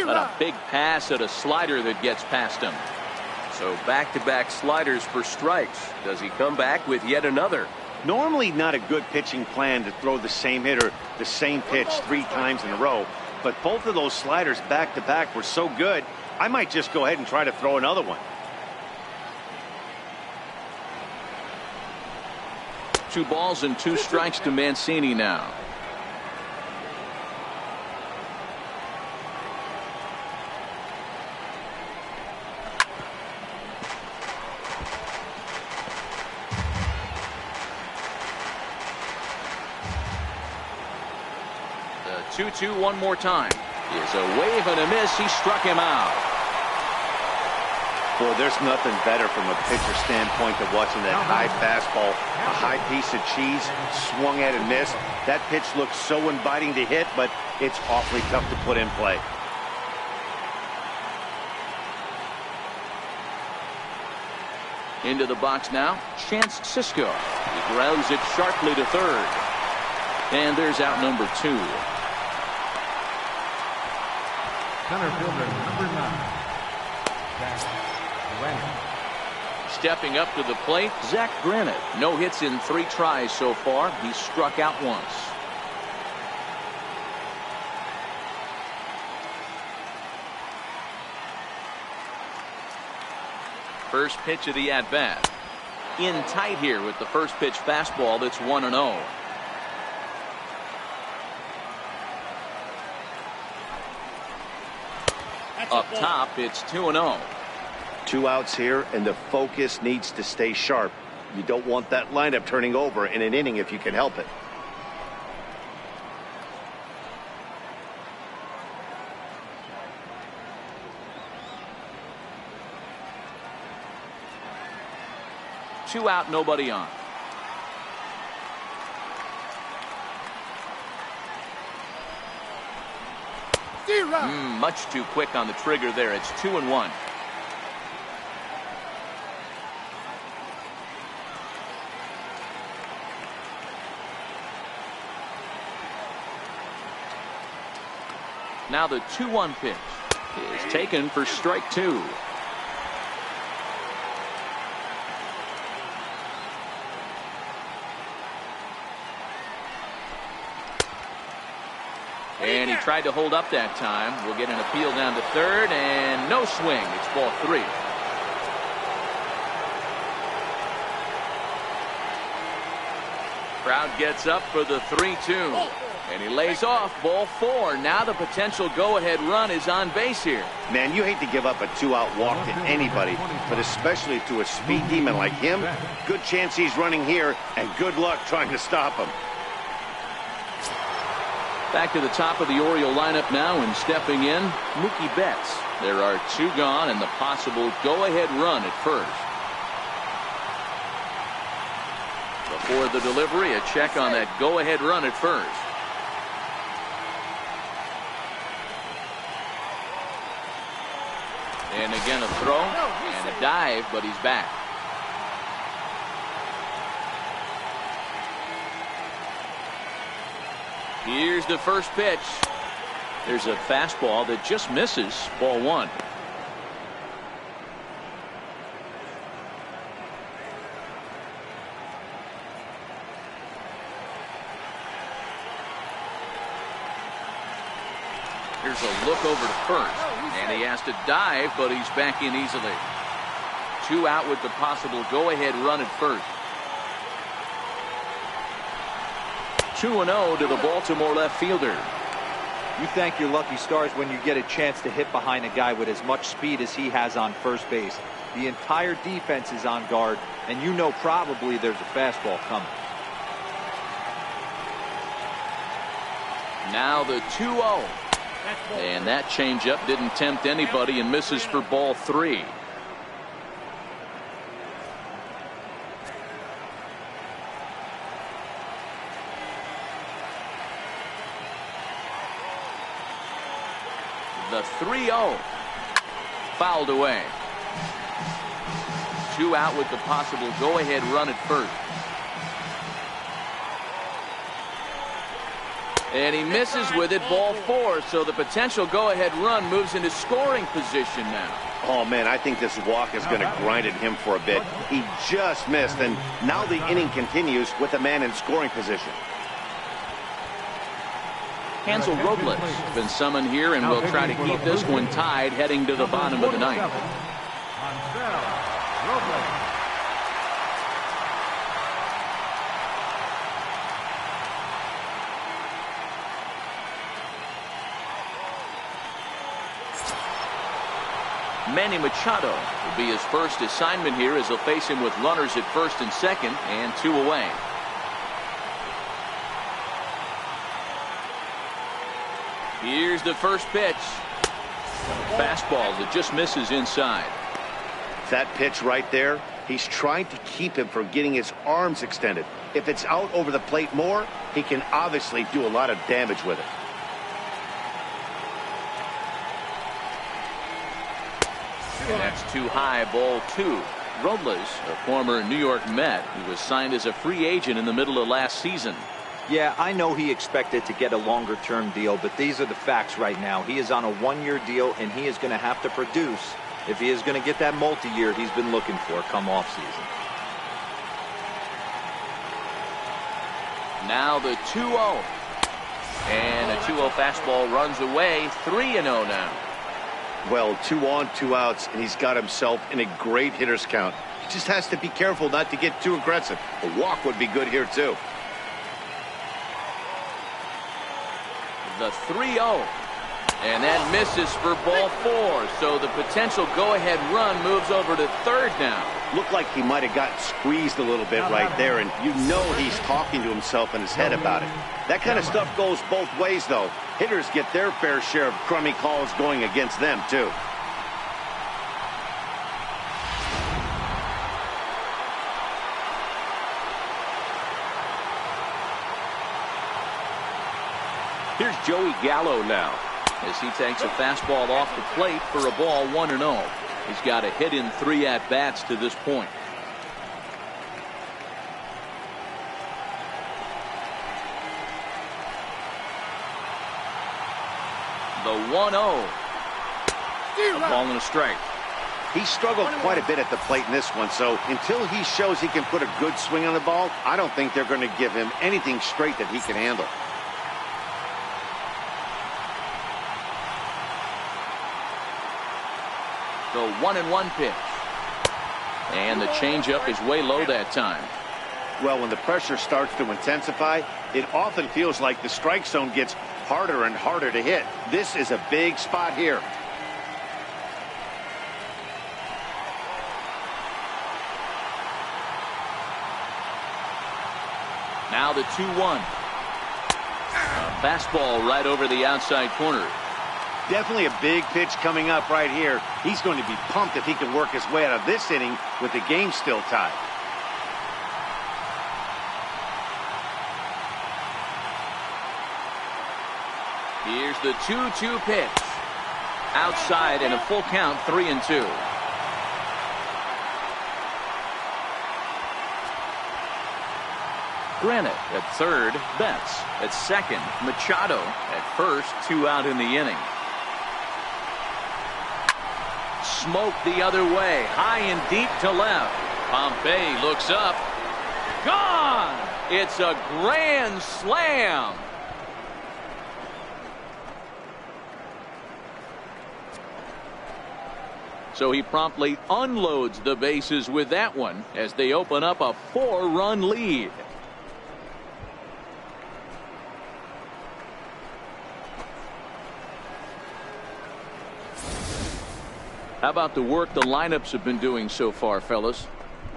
But a big pass at a slider that gets past him. So back-to-back sliders for strikes. Does he come back with yet another? Normally not a good pitching plan to throw the same hitter the same pitch 3 times in a row. But both of those sliders back-to-back were so good, I might just go ahead and try to throw another one. 2 balls and 2 strikes to Mancini now. The 2-2 one more time. Is a wave and a miss. He struck him out. Boy, there's nothing better from a pitcher standpoint than watching that high fastball, a high piece of cheese, swung at and missed. That pitch looks so inviting to hit, but it's awfully tough to put in play. Into the box now, Chance Sisco. He grounds it sharply to third. And there's out number 2. Center fielder number 9. Stepping up to the plate, Zach Granite. No hits in 3 tries so far. He struck out once. First pitch of the at-bat. In tight here with the first pitch fastball that's 1-0. Up top, it's 2-0. 2 outs here, and the focus needs to stay sharp. You don't want that lineup turning over in an inning if you can help it. Two out, nobody on. Much too quick on the trigger there. It's 2-1. Now the 2-1 pitch is taken for strike 2. And he tried to hold up that time. We'll get an appeal down to third, and no swing. It's ball 3. Crowd gets up for the 3-2. And he lays off ball 4. Now the potential go-ahead run is on base here. Man, you hate to give up a 2-out walk to anybody, but especially to a speed demon like him. Good chance he's running here, and good luck trying to stop him. Back to the top of the Oriole lineup now, and stepping in, Mookie Betts. There are 2 gone and the possible go-ahead run at first. Before the delivery, a check on that go-ahead run at first. And again a throw and a dive, but he's back. Here's the first pitch. There's a fastball that just misses, ball 1. Here's a look over to first, and he has to dive, but he's back in easily. 2 out with the possible go-ahead run at first. 2-0 to the Baltimore left fielder. You thank your lucky stars when you get a chance to hit behind a guy with as much speed as he has on first base. The entire defense is on guard, and you know probably there's a fastball coming. Now the 2-0. And that changeup didn't tempt anybody and misses for ball 3. The 3-0 fouled away. 2 out with the possible go-ahead run at first. And he misses with it, ball 4. So the potential go-ahead run moves into scoring position now. Oh, man, I think this walk is going to grind at him for a bit. He just missed, and now the inning continues with a man in scoring position. Hansel Robles has been summoned here, and will try to keep this one tied heading to the bottom of the 9th. Manny Machado will be his first assignment here, as he'll face him with runners at first and second and 2 away. Here's the first pitch. Fastball that just misses inside. That pitch right there, he's trying to keep him from getting his arms extended. If it's out over the plate more, he can obviously do a lot of damage with it. And that's too high, ball 2. Robles, a former New York Met, who was signed as a free agent in the middle of last season. Yeah, I know he expected to get a longer-term deal, but these are the facts right now. He is on a 1-year deal, and he is going to have to produce if he is going to get that multi-year he's been looking for come off-season. Now the 2-0. And a 2-0 fastball runs away. 3-0 now. Well, 2 on, 2 outs, and he's got himself in a great hitter's count. He just has to be careful not to get too aggressive. A walk would be good here, too. The 3-0. And that misses for ball 4. So the potential go-ahead run moves over to third now. Looked like he might have gotten squeezed a little bit right there, and you know he's talking to himself in his head about it. That kind of stuff goes both ways, though. Hitters get their fair share of crummy calls going against them, too. Here's Joey Gallo now, as he takes a fastball off the plate for a ball 1-0. He's got a hit in 3 at-bats to this point. The 1-0. A ball and a strike. He struggled quite a bit at the plate in this one, so until he shows he can put a good swing on the ball, I don't think they're going to give him anything straight that he can handle. The 1-1 pitch. And the changeup is way low that time. Well, when the pressure starts to intensify, it often feels like the strike zone gets harder and harder to hit. This is a big spot here. Now the 2-1. A fastball right over the outside corner. Definitely a big pitch coming up right here. He's going to be pumped if he can work his way out of this inning with the game still tied. Here's the 2-2 pitch. Outside and a full count, 3-2. Granite at third, Betts at second, Machado at first, 2 out in the inning. Smoke the other way, high and deep to left. Pompey looks up. Gone! It's a grand slam. So he promptly unloads the bases with that one as they open up a 4-run lead. How about the work the lineups have been doing so far, fellas?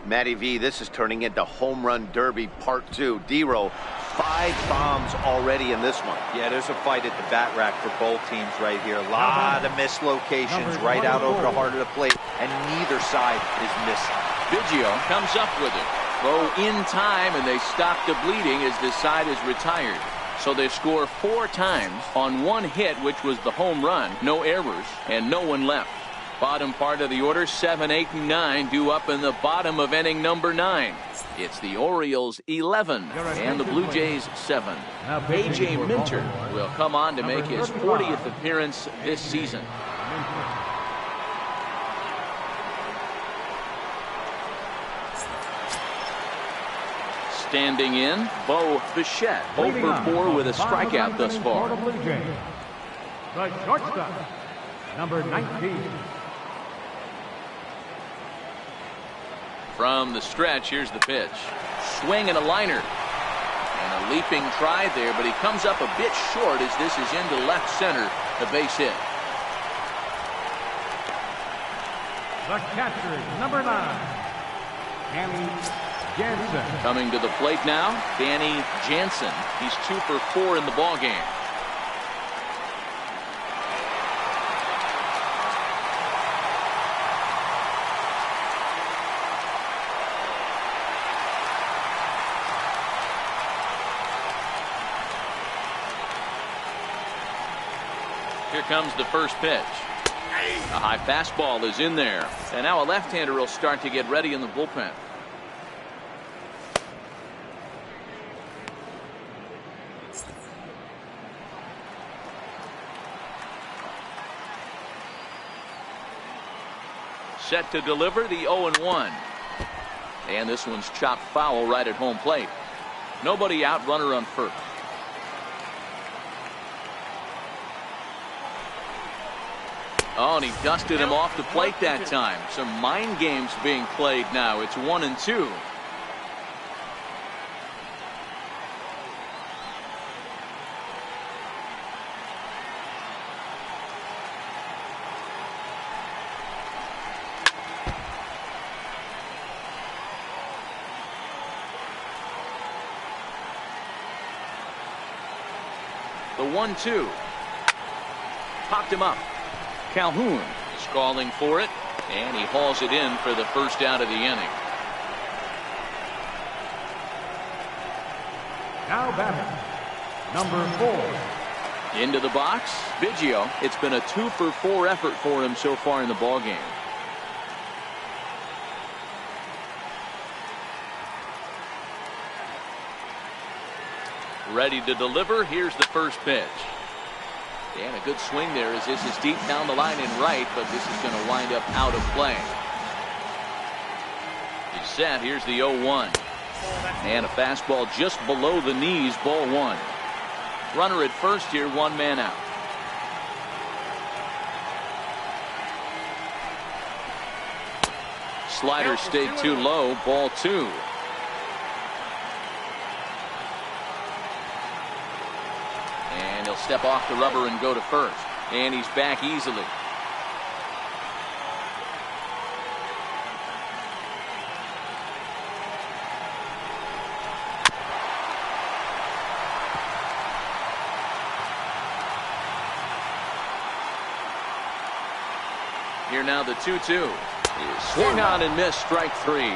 Matty V, this is turning into home run derby part 2. D-Row, 5 bombs already in this one. Yeah, there's a fight at the bat rack for both teams right here. A lot of mislocations right out over the heart of the plate, and neither side is missing. Biggio comes up with it. Throw in time, and they stop the bleeding as this side is retired. So they score 4 times on 1 hit, which was the home run. No errors, and no one left. Bottom part of the order, 7, 8, and 9 due up in the bottom of inning number 9. It's the Orioles 11 and the Blue Jays 7. A.J. Minter will come on to make his 40th appearance this season. Standing in, Bo Bichette, 0 for 4 with a strikeout thus far. The shortstop, number 19. From the stretch, here's the pitch. Swing and a liner. And a leaping try there, but he comes up a bit short as this is into left center, the base hit. The catcher, number 9, Danny Jansen. Coming to the plate now, Danny Jansen. He's 2 for 4 in the ballgame. Here comes the first pitch. A high fastball is in there. And now a left-hander will start to get ready in the bullpen. Set to deliver the 0-1. And this one's chopped foul right at home plate. Nobody out, runner on first. Oh, and he dusted him off the plate that time. Some mind games being played now. It's 1-2. The 1-2. Popped him up. Calhoun is calling for it, and he hauls it in for the first out of the inning. Now batting, number 4. Into the box, Biggio. It's been a 2 for 4 effort for him so far in the ballgame. Ready to deliver. Here's the first pitch. And a good swing there as this is deep down the line and right, but this is going to wind up out of play. He's set. Here's the 0-1. And a fastball just below the knees, ball 1. Runner at first here, 1 man out. slider stayed too low. Ball 2. And he'll step off the rubber and go to first. And he's back easily. Here now the 2-2. Swung on and missed, strike 3.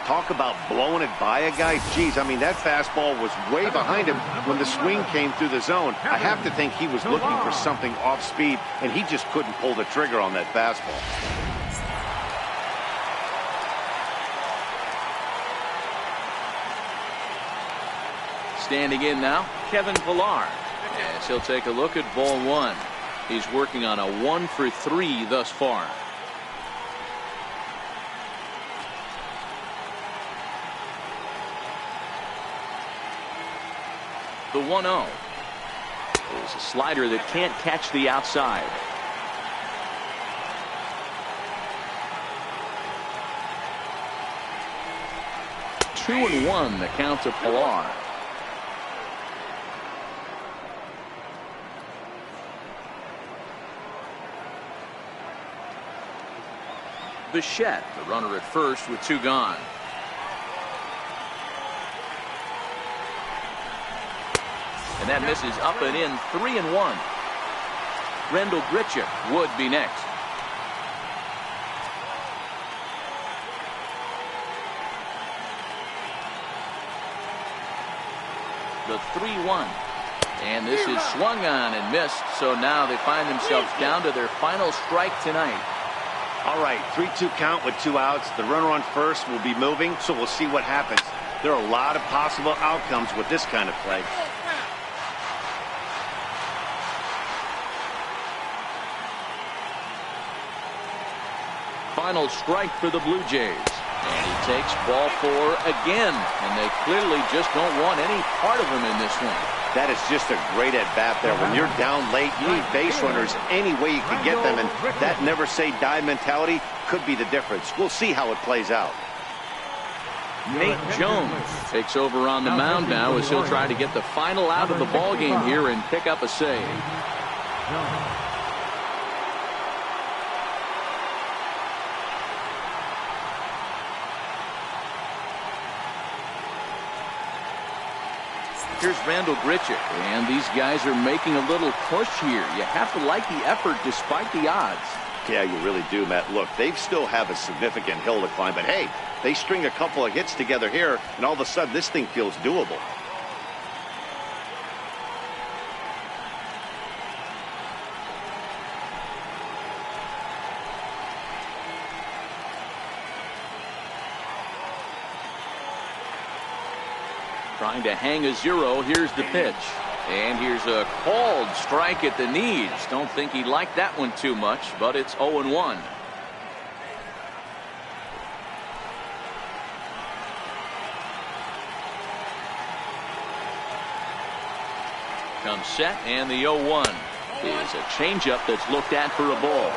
Talk about blowing it by a guy. Geez, I mean, that fastball was way behind him when the swing came through the zone. I have to think he was looking for something off speed, and he just couldn't pull the trigger on that fastball. Standing in now, Kevin Pillar. As he'll take a look at ball 1. He's working on a 1-for-3 thus far. The 1-0 is a slider that can't catch the outside. Two and 1 the count to Pillar. Bichette, the runner at first with 2 gone. And that misses up and in. 3-1. Rendell Grichuk would be next. The 3-1. And this is swung on and missed. So now they find themselves down to their final strike tonight. All right, 3-2 count with 2 outs. The runner on first will be moving, so we'll see what happens. There are a lot of possible outcomes with this kind of play. Final strike for the Blue Jays. And he takes ball 4 again. And they clearly just don't want any part of him in this one. That is just a great at-bat there. When you're down late, you need base runners any way you can get them. And that never-say-die mentality could be the difference. We'll see how it plays out. Nate Jones takes over on the mound now as he'll try to get the final out of the ballgame here and pick up a save. Here's Rendell Grichuk, and these guys are making a little push here. You have to like the effort despite the odds. Yeah, you really do, Matt. Look, they still have a significant hill to climb, but hey, they string a couple of hits together here, and all of a sudden this thing feels doable. Trying to hang a 0. Here's the pitch. And here's a called strike at the knees. Don't think he liked that one too much, but it's 0-1. Comes set, and the 0-1 is a changeup that's looked at for a ball.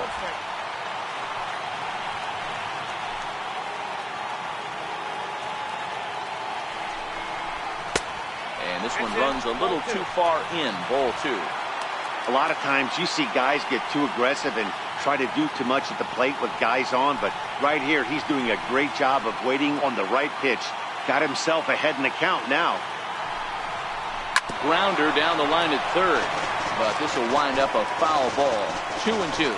This one runs a little too far in. Ball 2. A lot of times you see guys get too aggressive and try to do too much at the plate with guys on, but right here he's doing a great job of waiting on the right pitch. Got himself ahead in the count now. Grounder down the line at third, but this will wind up a foul ball. 2-2.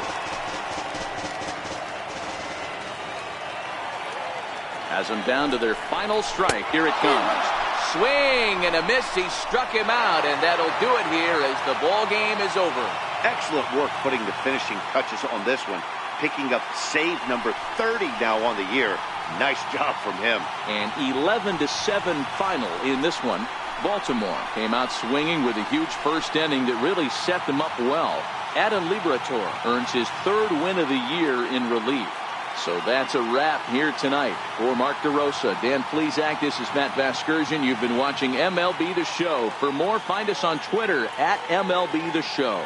Has them down to their final strike. Here it comes. Swing and a miss. He struck him out, and that'll do it here as the ball game is over. Excellent work putting the finishing touches on this one. Picking up save number 30 now on the year. Nice job from him. An 11-7 final in this one. Baltimore came out swinging with a huge first inning that really set them up well. Adam Liberatore earns his 3rd win of the year in relief. So that's a wrap here tonight. For Mark DeRosa, Dan Plesac, this is Matt Vasgersian. You've been watching MLB The Show. For more, find us on Twitter at MLB The Show.